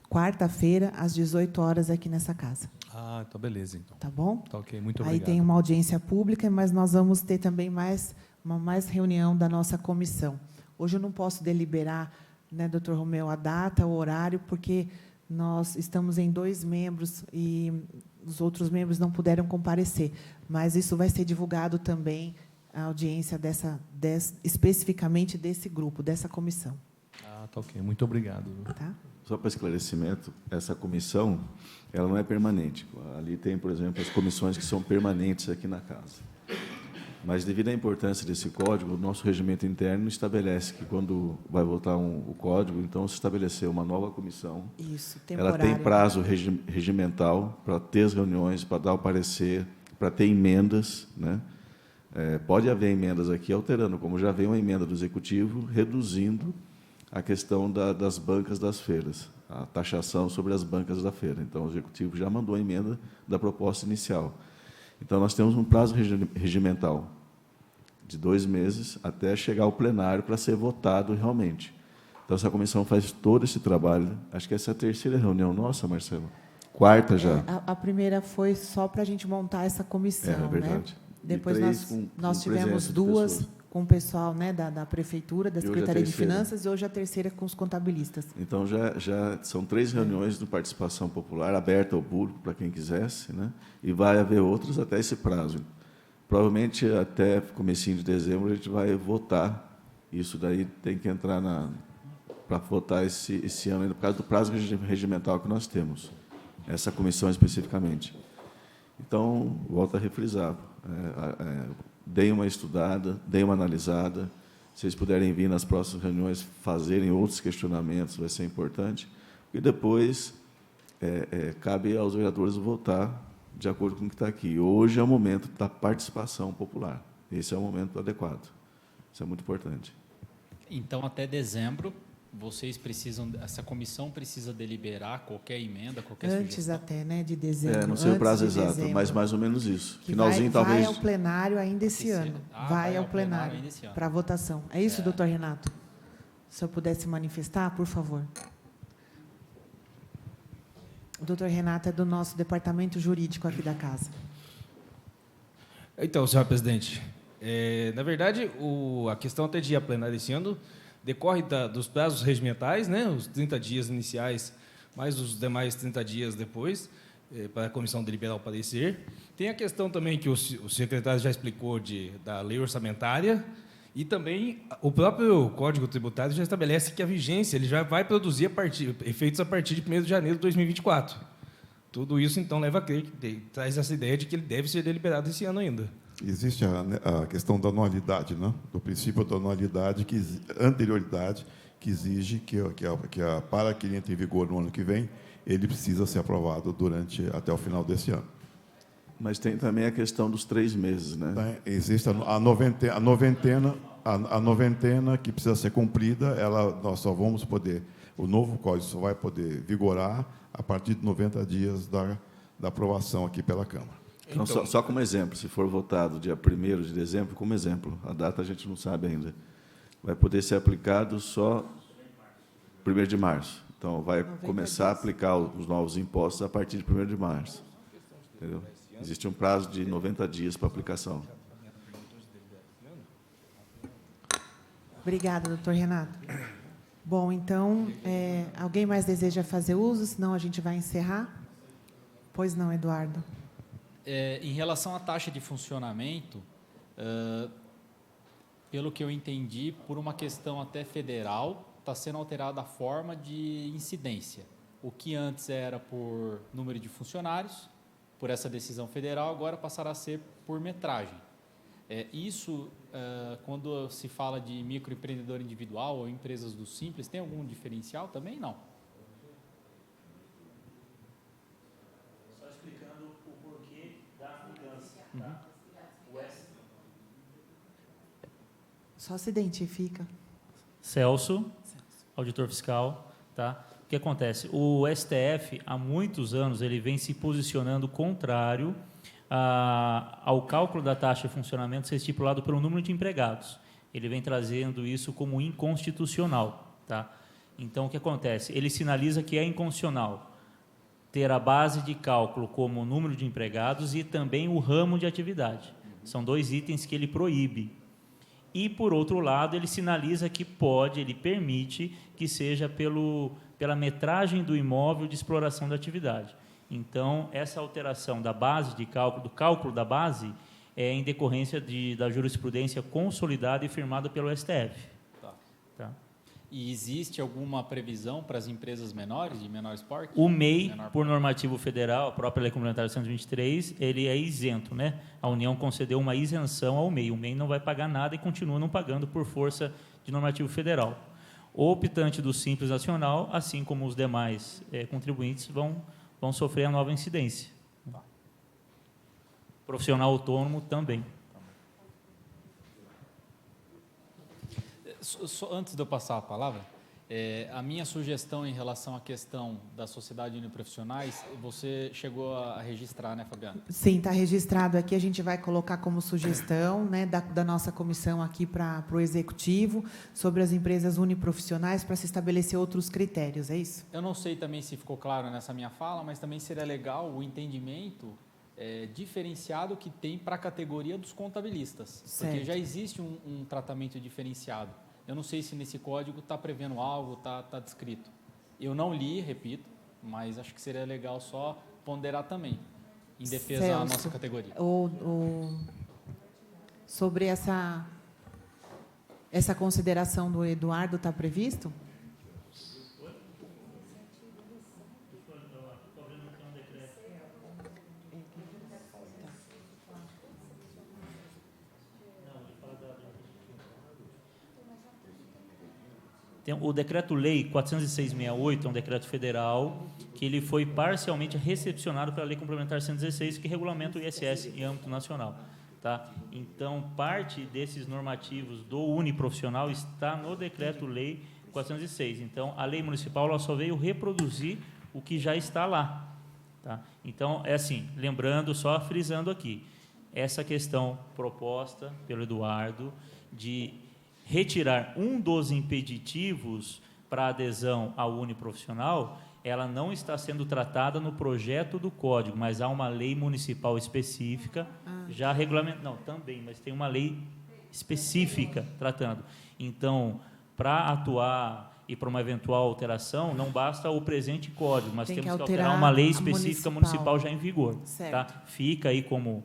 quarta-feira, às 18 horas, aqui nessa casa. Tá beleza, então. Tá bom? Tá ok, muito obrigado. Aí tem uma audiência pública, mas nós vamos ter também uma reunião da nossa comissão. Hoje eu não posso deliberar, né, doutor Romeu, a data, o horário, porque nós estamos em 2 membros e os outros membros não puderam comparecer. Mas isso vai ser divulgado também, a audiência especificamente desse grupo, dessa comissão. Tá ok, muito obrigado. Tá? Só para esclarecimento, essa comissão ela não é permanente. Ali tem, por exemplo, as comissões que são permanentes aqui na casa. Mas, devido à importância desse código, o nosso regimento interno estabelece que, quando vai votar o código, então, se estabelecer uma nova comissão, isso, ela tem prazo regimental para ter as reuniões, para dar o parecer, para ter emendas, né? Pode haver emendas aqui alterando, como já veio uma emenda do Executivo, reduzindo a questão das bancas das feiras, a taxação sobre as bancas da feira. Então, o Executivo já mandou a emenda da proposta inicial. Então, nós temos um prazo regimental de 2 meses até chegar ao plenário para ser votado realmente. Então, essa comissão faz todo esse trabalho. Acho que essa é a 3ª reunião nossa, Marcelo. 4ª já. A primeira foi só para a gente montar essa comissão. É verdade. Né? Depois nós tivemos presença de 2 pessoas. com o pessoal, né, da Prefeitura, da E hoje a Secretaria de 3ª. Finanças, e hoje a 3ª com os contabilistas. Então, já são 3 reuniões de participação popular, aberta ao público, para quem quisesse, né? E vai haver outras até esse prazo. Provavelmente, até comecinho de dezembro, a gente vai votar. Isso daí tem que entrar para votar esse ano, ainda por causa do prazo regimental que nós temos, essa comissão especificamente. Então, volto a refrisar, deem uma estudada, deem uma analisada. Se vocês puderem vir nas próximas reuniões, fazerem outros questionamentos, vai ser importante. E depois, cabe aos vereadores votar de acordo com o que está aqui. Hoje é o momento da participação popular. Esse é o momento adequado. Isso é muito importante. Então, até dezembro, essa comissão precisa deliberar qualquer emenda, qualquer Antes sugestão? até, né, de dezembro. Não sei o prazo antes de exato, dezembro. mas mais ou menos isso. Que Finalzinho, vai talvez. ao plenário ainda esse ano. Vai ao plenário ainda esse ano. para votação. É isso, doutor Renato? Se eu pudesse manifestar, por favor. O doutor Renato é do nosso departamento jurídico aqui da casa. Então, senhor presidente, na verdade, a questão até dia plenário esse ano decorre dos prazos regimentais, né, os 30 dias iniciais, mais os demais 30 dias depois, para a comissão deliberar o parecer. Tem a questão também que o secretário já explicou da lei orçamentária, e também o próprio Código Tributário já estabelece que a vigência ele já vai produzir efeitos a partir de 1º de janeiro de 2024. Tudo isso, então, leva a crer que traz essa ideia de que ele deve ser deliberado esse ano ainda. Existe a questão da anualidade, né? Do princípio da anualidade, anterioridade, que exige para que ele entre em vigor no ano que vem, ele precisa ser aprovado até o final desse ano. Mas tem também a questão dos 3 meses, né? Existe a noventena que precisa ser cumprida, nós só vamos poder, o novo código só vai poder vigorar a partir de 90 dias da aprovação aqui pela Câmara. Então, só como exemplo, se for votado dia 1º de dezembro, como exemplo, a data a gente não sabe ainda, vai poder ser aplicado só 1º de março. Então, vai começar a aplicar os novos impostos a partir de 1º de março. Entendeu? Existe um prazo de 90 dias para aplicação. Obrigada, doutor Renato. Bom, então, alguém mais deseja fazer uso? Senão a gente vai encerrar? Pois não, Eduardo. Em relação à taxa de funcionamento, pelo que eu entendi, por uma questão até federal, está sendo alterada a forma de incidência. O que antes era por número de funcionários, por essa decisão federal, agora passará a ser por metragem. Isso, quando se fala de microempreendedor individual ou empresas do Simples, tem algum diferencial também? Não. Só explicando o porquê da mudança. Tá? Só se identifica. Celso, auditor fiscal, tá? O que acontece? O STF, há muitos anos, ele vem se posicionando contrário ao cálculo da taxa de funcionamento ser estipulado pelo número de empregados. Ele vem trazendo isso como inconstitucional, tá? Então, o que acontece? Ele sinaliza que é inconstitucional ter a base de cálculo como o número de empregados e também o ramo de atividade. São 2 itens que ele proíbe. E, por outro lado, ele sinaliza que ele permite que seja pela metragem do imóvel de exploração da atividade. Então, essa alteração da base de cálculo, do cálculo da base, é em decorrência da jurisprudência consolidada e firmada pelo STF. Tá. E existe alguma previsão para as empresas menores, de menores porte? O MEI, por normativo federal, a própria Lei Complementar 123, ele é isento, né? A União concedeu uma isenção ao MEI. O MEI não vai pagar nada e continua não pagando por força de normativo federal. O optante do Simples Nacional, assim como os demais contribuintes, vão sofrer a nova incidência. Profissional autônomo também. Antes de eu passar a palavra, a minha sugestão em relação à questão da sociedade uniprofissionais, você chegou a registrar, né, Fabiana? Sim, está registrado aqui. A gente vai colocar como sugestão, né, da nossa comissão aqui para o Executivo sobre as empresas uniprofissionais para se estabelecer outros critérios, é isso? Eu não sei também se ficou claro nessa minha fala, mas também seria legal o entendimento diferenciado que tem para a categoria dos contabilistas. Certo. Porque já existe um tratamento diferenciado. Eu não sei se nesse código está prevendo algo, está descrito. Eu não li, repito, mas acho que seria legal só ponderar também, em defesa da nossa categoria. Sobre essa consideração do Eduardo, está previsto? Tem o Decreto-Lei 406/68, é um decreto federal que ele foi parcialmente recepcionado pela Lei Complementar 116, que regulamenta o ISS em âmbito nacional. Tá? Então, parte desses normativos do uniprofissional está no Decreto-Lei 406. Então, a lei municipal ela só veio reproduzir o que já está lá. Tá? Então, é assim, lembrando, só frisando aqui, essa questão proposta pelo Eduardo de retirar um dos impeditivos para a adesão ao uniprofissional, ela não está sendo tratada no projeto do Código, mas há uma lei municipal específica, já regulamentada. Não, também, mas tem uma lei específica tratando. Então, para atuar e para uma eventual alteração, não basta o presente código, mas Tem que temos que alterar alterar uma lei a específica municipal já em vigor. Certo. Tá? Fica aí como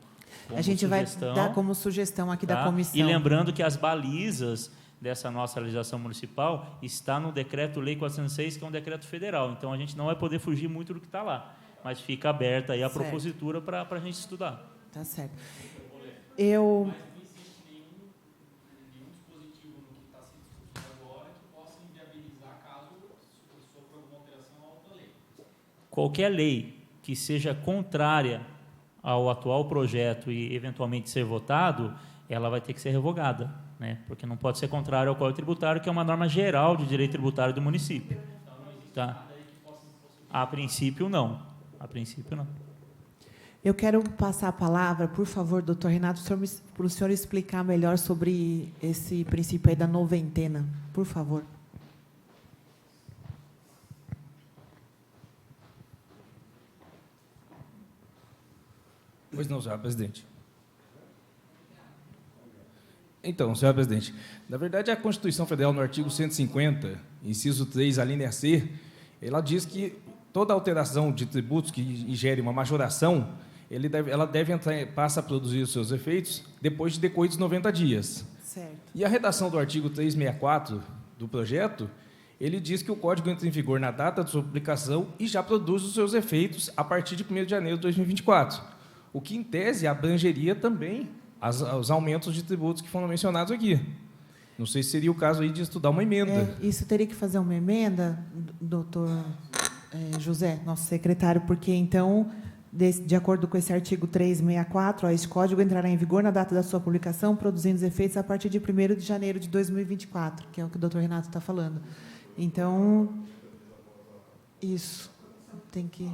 A gente sugestão, vai dar como sugestão aqui da tá? comissão. E lembrando que as balizas dessa nossa legislação municipal está no Decreto-Lei 406, que é um decreto federal. Então, a gente não vai poder fugir muito do que está lá, mas fica aberta aí a Certo. propositura para a gente estudar. Tá certo. Eu... Qualquer lei que seja contrária ao atual projeto e eventualmente ser votado, ela vai ter que ser revogada, né? Porque não pode ser contrário ao Código Tributário, que é uma norma geral de direito tributário do município. Tá? A princípio, não. A princípio, não. Eu quero passar a palavra, por favor, doutor Renato, para o senhor explicar melhor sobre esse princípio aí da noventena. Por favor. Pois não, senhor presidente. Então, senhor presidente, na verdade, a Constituição Federal, no artigo 150, inciso 3, a linha C, ela diz que toda alteração de tributos que gere uma majoração, ela passa a produzir os seus efeitos depois de decorridos 90 dias. Certo. E a redação do artigo 364 do projeto, ele diz que o Código entra em vigor na data de sua publicação e já produz os seus efeitos a partir de 1º de janeiro de 2024, o que, em tese, abrangeria também os aumentos de tributos que foram mencionados aqui. Não sei se seria o caso aí de estudar uma emenda. Isso teria que fazer uma emenda, doutor José, nosso secretário, porque, então, de acordo com esse artigo 364, esse código entrará em vigor na data da sua publicação, produzindo os efeitos a partir de 1º de janeiro de 2024, que é o que o doutor Renato está falando. Então, isso tem que...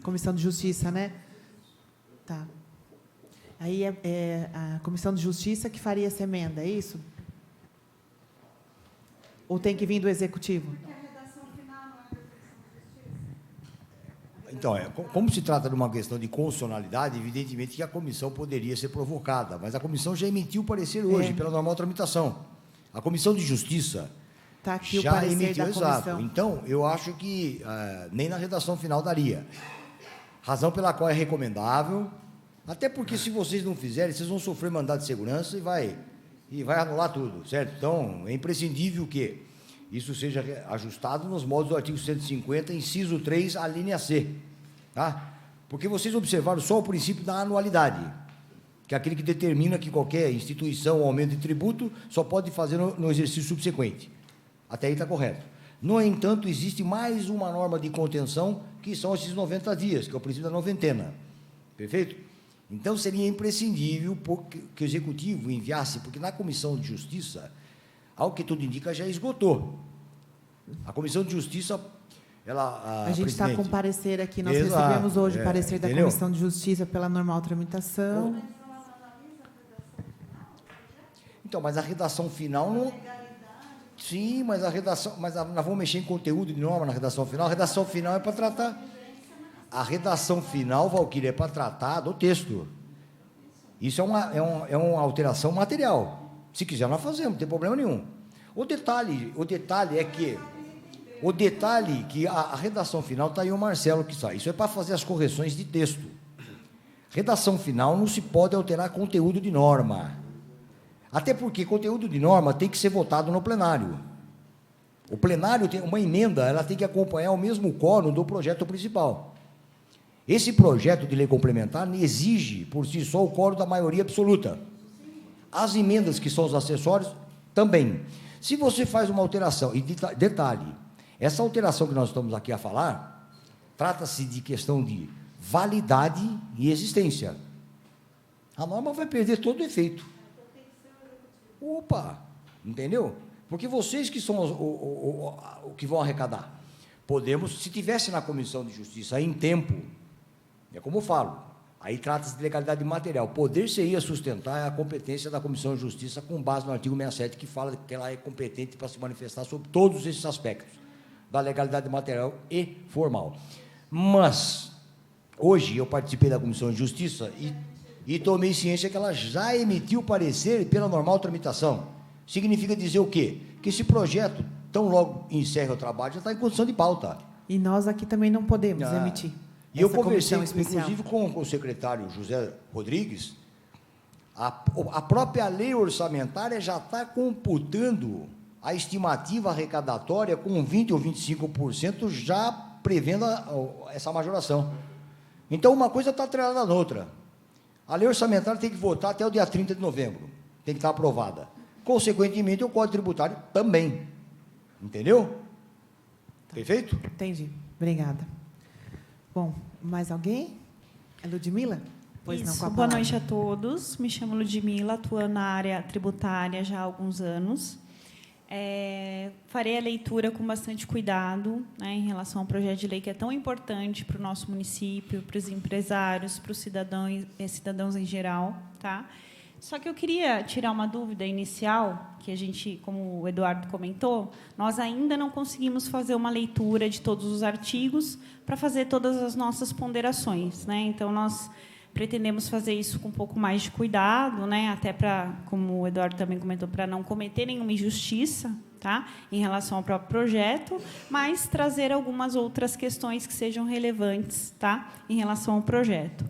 Comissão de Justiça, né? Tá. Aí é a Comissão de Justiça que faria essa emenda, é isso? Ou tem que vir do Executivo? Então, como se trata de uma questão de constitucionalidade, evidentemente que a comissão poderia ser provocada, mas a comissão já emitiu o parecer hoje, pela normal tramitação. A Comissão de Justiça Tá aqui já o parecer emitiu, da exato. comissão. Então, eu acho que nem na redação final daria. Razão pela qual é recomendável, até porque, se vocês não fizerem, vocês vão sofrer mandado de segurança e vai anular tudo, certo? Então, é imprescindível que isso seja ajustado nos moldes do artigo 150, inciso 3, a linha C. Tá? Porque vocês observaram só o princípio da anualidade, que é aquele que determina que qualquer instituição ou aumento de tributo só pode fazer no exercício subsequente. Até aí está correto. No entanto, existe mais uma norma de contenção, que são esses 90 dias, que é o princípio da noventena. Perfeito? Então, seria imprescindível que o Executivo enviasse, porque na Comissão de Justiça, ao que tudo indica, já esgotou. A Comissão de Justiça, a gente está com parecer aqui, nós Exato, recebemos hoje o parecer da entendeu? Comissão de Justiça pela normal tramitação. Então, mas a redação final não... Sim, mas a redação... Mas nós vamos mexer em conteúdo de norma na redação final. A redação final é para tratar... A redação final, Valquíria, é para tratar do texto. Isso é uma alteração material. Se quiser, nós fazemos, não tem problema nenhum. O detalhe é que... O detalhe que a redação final está aí o Marcelo que está. Isso é para fazer as correções de texto. Redação final não se pode alterar conteúdo de norma. Até porque conteúdo de norma tem que ser votado no plenário. O plenário tem uma emenda, ela tem que acompanhar o mesmo quórum do projeto principal. Esse projeto de lei complementar exige, por si só, o quórum da maioria absoluta. As emendas, que são os acessórios, também. Se você faz uma alteração, e detalhe, essa alteração que nós estamos aqui a falar, trata-se de questão de validade e existência. A norma vai perder todo o efeito. Opa! Entendeu? Porque vocês que são o que vão arrecadar. Podemos, se tivesse na Comissão de Justiça em tempo, é como eu falo, aí trata-se de legalidade material. Poder seria sustentar a competência da Comissão de Justiça com base no artigo 67, que fala que ela é competente para se manifestar sobre todos esses aspectos da legalidade material e formal. Mas, hoje, eu participei da Comissão de Justiça e tomei ciência que ela já emitiu parecer pela normal tramitação. Significa dizer o quê? Que esse projeto, tão logo encerre o trabalho, já está em condição de pauta. E nós aqui também não podemos emitir. E eu essa conversei, comissão especial. inclusive, com o secretário José Rodrigues, a própria lei orçamentária já está computando a estimativa arrecadatória com 20% ou 25%, já prevendo essa majoração. Então, uma coisa está atrelada à outra. A lei orçamentária tem que votar até o dia 30 de novembro. Tem que estar aprovada. Consequentemente, o Código Tributário também. Entendeu? Perfeito? Entendi. Obrigada. Bom, mais alguém? É Ludmila? Pois não, Isso. com a Boa palavra. noite a todos. Me chamo Ludmila, atuo na área tributária já há alguns anos. Farei a leitura com bastante cuidado, né, em relação ao projeto de lei que é tão importante para o nosso município, para os empresários, para os cidadãos em geral. Tá? Só que eu queria tirar uma dúvida inicial, que a gente, como o Eduardo comentou, nós ainda não conseguimos fazer uma leitura de todos os artigos para fazer todas as nossas ponderações, né? Então, nós pretendemos fazer isso com um pouco mais de cuidado, né? Até para, como o Eduardo também comentou, para não cometer nenhuma injustiça, tá? Em relação ao próprio projeto, mas trazer algumas outras questões que sejam relevantes, tá? Em relação ao projeto.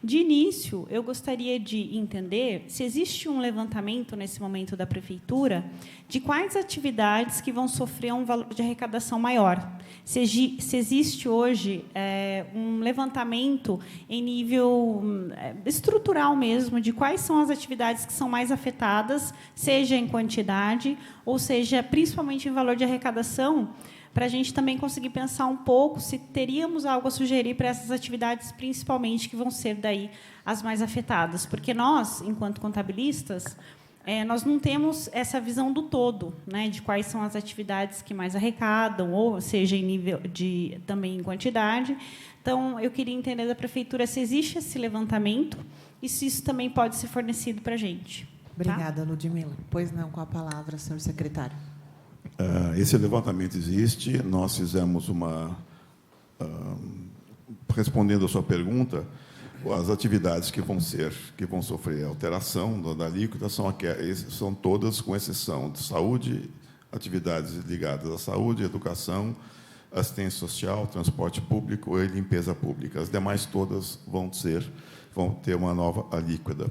De início, eu gostaria de entender se existe um levantamento, nesse momento, da Prefeitura, de quais atividades que vão sofrer um valor de arrecadação maior. Se existe hoje um levantamento em nível estrutural mesmo, de quais são as atividades que são mais afetadas, seja em quantidade, ou seja, principalmente em valor de arrecadação, para a gente também conseguir pensar um pouco se teríamos algo a sugerir para essas atividades, principalmente, que vão ser daí as mais afetadas. Porque nós, enquanto contabilistas, nós não temos essa visão do todo, né, de quais são as atividades que mais arrecadam, ou seja, em nível de também em quantidade. Então, eu queria entender da Prefeitura se existe esse levantamento e se isso também pode ser fornecido para a gente. Obrigada, Ludmila. Pois não, com a palavra, senhor secretário. Esse levantamento existe, nós fizemos respondendo a sua pergunta, as atividades que vão sofrer alteração da alíquota são todas, com exceção de saúde, atividades ligadas à saúde, educação, assistência social, transporte público e limpeza pública. As demais todas vão ter uma nova alíquota.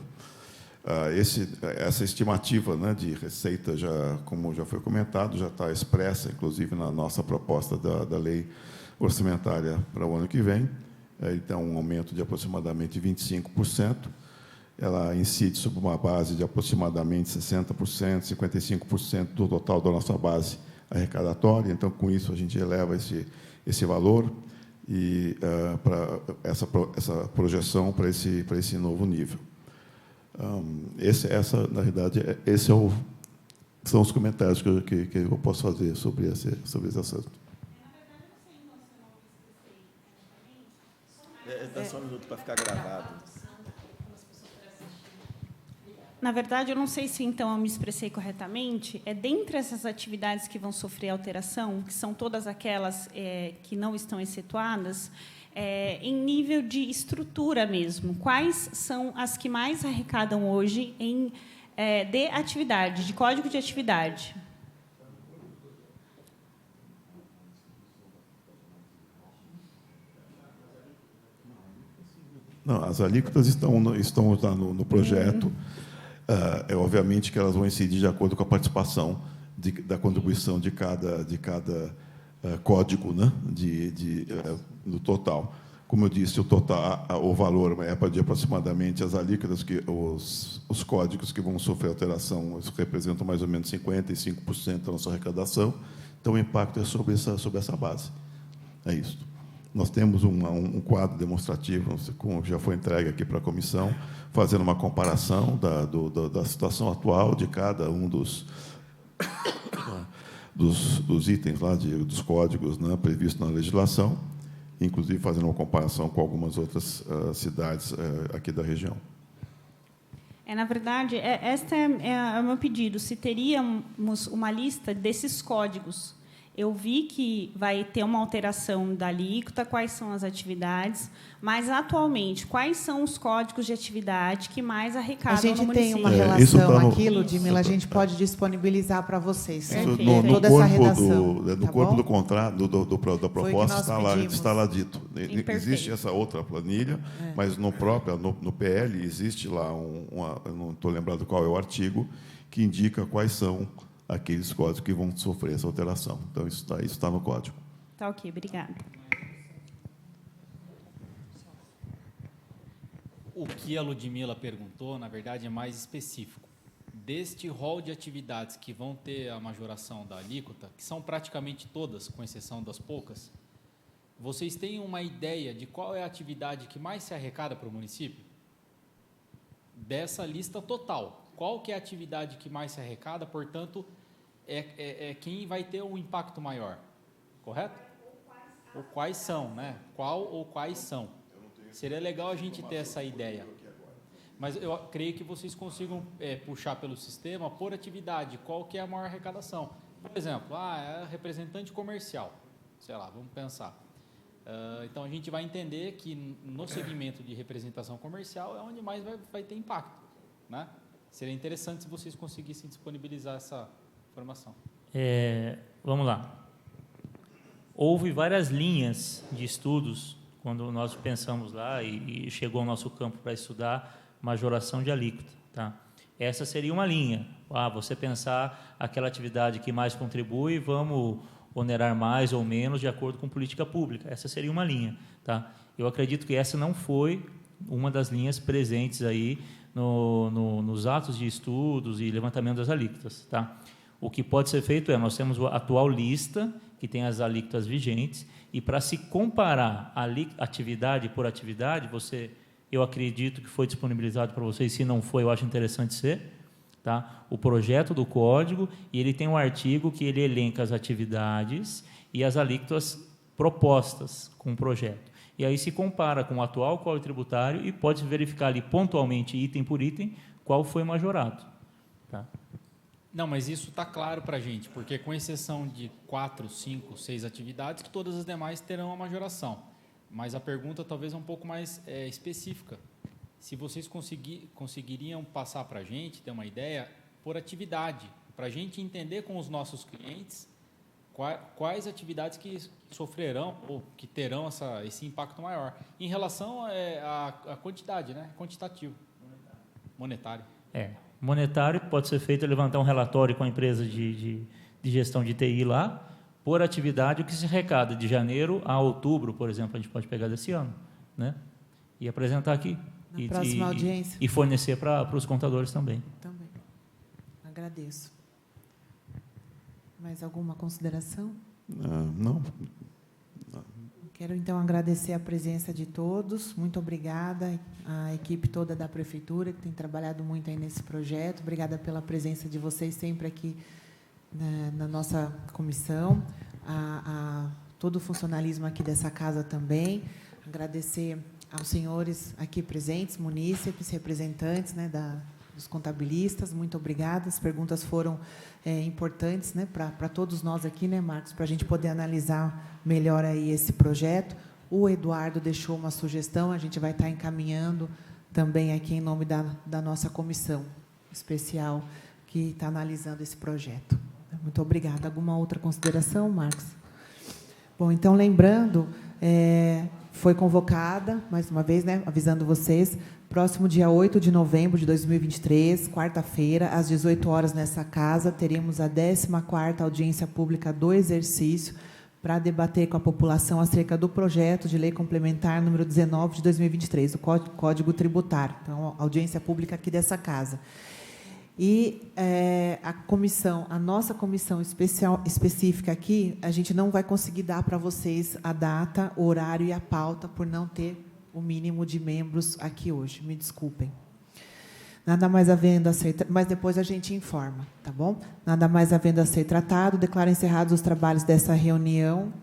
Essa estimativa, né, de receita, como já foi comentado, já está expressa, inclusive, na nossa proposta da lei orçamentária para o ano que vem. Então, um aumento de aproximadamente 25%. Ela incide sobre uma base de aproximadamente 60%, 55% do total da nossa base arrecadatória. Então, com isso, a gente eleva esse valor e para essa projeção para esse novo nível. Na realidade, são os comentários que eu posso fazer sobre esse assunto. Dá só um minuto para ficar gravado. Na verdade, eu não sei se, então, eu me expressei corretamente. Dentre essas atividades que vão sofrer alteração, que são todas aquelas que não estão excetuadas, em nível de estrutura mesmo, quais são as que mais arrecadam hoje de atividade, de código de atividade? Não, as alíquotas estão no projeto. Obviamente que elas vão incidir de acordo com a participação da contribuição de cada código, né, no total. Como eu disse, o valor é de aproximadamente as alíquotas, os códigos que vão sofrer alteração representam mais ou menos 55% da nossa arrecadação. Então, o impacto é sobre essa base. É isso. Nós temos um quadro demonstrativo, como já foi entregue aqui para a comissão, fazendo uma comparação da situação atual de cada um dos itens lá, dos códigos, né, previstos na legislação, inclusive fazendo uma comparação com algumas outras cidades aqui da região. Na verdade, este é o meu pedido, se teríamos uma lista desses códigos Eu vi que vai ter uma alteração da alíquota, quais são as atividades, mas, atualmente, quais são os códigos de atividade que mais arrecadam no município? A gente tem uma isso relação tá no- aqui, Ludmila, a gente pode disponibilizar para vocês. Isso, Perfeito. Toda essa redação. no tá corpo bom? do contrato, da que proposta, nós pedimos. está lá dito. Perfeito. Existe essa outra planilha, mas no PL existe lá, eu não estou lembrado qual é o artigo, que indica quais são aqueles códigos que vão sofrer essa alteração. Então, isso está no código. Tá ok, obrigada. O que a Ludmila perguntou, na verdade, é mais específico. Deste rol de atividades que vão ter a majoração da alíquota, que são praticamente todas, com exceção das poucas, vocês têm uma ideia de qual é a atividade que mais se arrecada para o município? Dessa lista total, qual que é a atividade que mais se arrecada, portanto, é quem vai ter um impacto maior, correto? Ou quais são, né? Qual ou quais são? Seria legal a gente ter essa ideia. Mas eu creio que vocês consigam puxar pelo sistema por atividade, qual que é a maior arrecadação. Por exemplo, é representante comercial, sei lá, vamos pensar. Então, a gente vai entender que no segmento de representação comercial é onde mais vai ter impacto, né? Seria interessante se vocês conseguissem disponibilizar essa informação. Vamos lá. Houve várias linhas de estudos quando nós pensamos lá e chegou ao nosso campo para estudar majoração de alíquota. Tá? Essa seria uma linha. Você pensar aquela atividade que mais contribui, vamos onerar mais ou menos de acordo com política pública. Essa seria uma linha. Tá? Eu acredito que essa não foi uma das linhas presentes aí nos atos de estudos e levantamento das alíquotas. Tá? O que pode ser feito nós temos a atual lista, que tem as alíquotas vigentes, e para se comparar atividade por atividade, eu acredito que foi disponibilizado para vocês, se não foi, eu acho interessante ser, tá? O projeto do código, e ele tem um artigo que ele elenca as atividades e as alíquotas propostas com o projeto. E aí se compara com o atual Código Tributário e pode verificar ali pontualmente, item por item, qual foi majorado. Tá? Não, mas isso está claro para a gente, porque com exceção de 4, 5, 6 atividades, que todas as demais terão a majoração. Mas a pergunta talvez é um pouco mais específica. Se vocês conseguiriam passar para a gente, ter uma ideia, por atividade, para a gente entender com os nossos clientes quais atividades que sofrerão ou que terão esse impacto maior. Em relação à quantidade, né? Quantitativo. Monetário. Monetário pode ser feito levantar um relatório com a empresa de gestão de TI lá, por atividade, o que se arrecada de janeiro a outubro, por exemplo, a gente pode pegar desse ano, né? E apresentar aqui. Na próxima audiência. E fornecer para os contadores também. Também. Agradeço. Mais alguma consideração? Não. Quero, então, agradecer a presença de todos. Muito obrigada à equipe toda da Prefeitura, que tem trabalhado muito aí nesse projeto. Obrigada pela presença de vocês sempre aqui na nossa comissão, a todo o funcionalismo aqui dessa casa também. Agradecer aos senhores aqui presentes, munícipes, representantes, né, dos contabilistas. Muito obrigada. As perguntas foram importantes, né, para todos nós aqui, né, Marcos, para a gente poder analisar melhor aí esse projeto. O Eduardo deixou uma sugestão, a gente vai estar encaminhando também aqui em nome da nossa comissão especial que está analisando esse projeto. Muito obrigada. Alguma outra consideração, Marcos? Bom, então, lembrando, foi convocada, mais uma vez, né, avisando vocês, próximo dia 8 de novembro de 2023, quarta-feira, às 18 horas, nessa casa, teremos a 14ª audiência pública do exercício para debater com a população acerca do projeto de lei complementar número 19 de 2023, o Código Tributário. Então, audiência pública aqui dessa casa. E a nossa comissão específica aqui, a gente não vai conseguir dar para vocês a data, o horário e a pauta, por não ter o mínimo de membros aqui hoje. Me desculpem. Nada mais havendo a ser... Mas depois a gente informa, tá bom? Nada mais havendo a ser tratado, declaro encerrados os trabalhos dessa reunião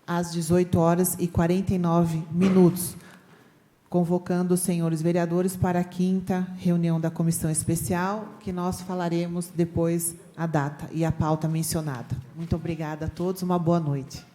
às 18h49. convocando os senhores vereadores para a 5ª reunião da comissão especial, que nós falaremos depois a data e a pauta mencionada. Muito obrigada a todos, uma boa noite.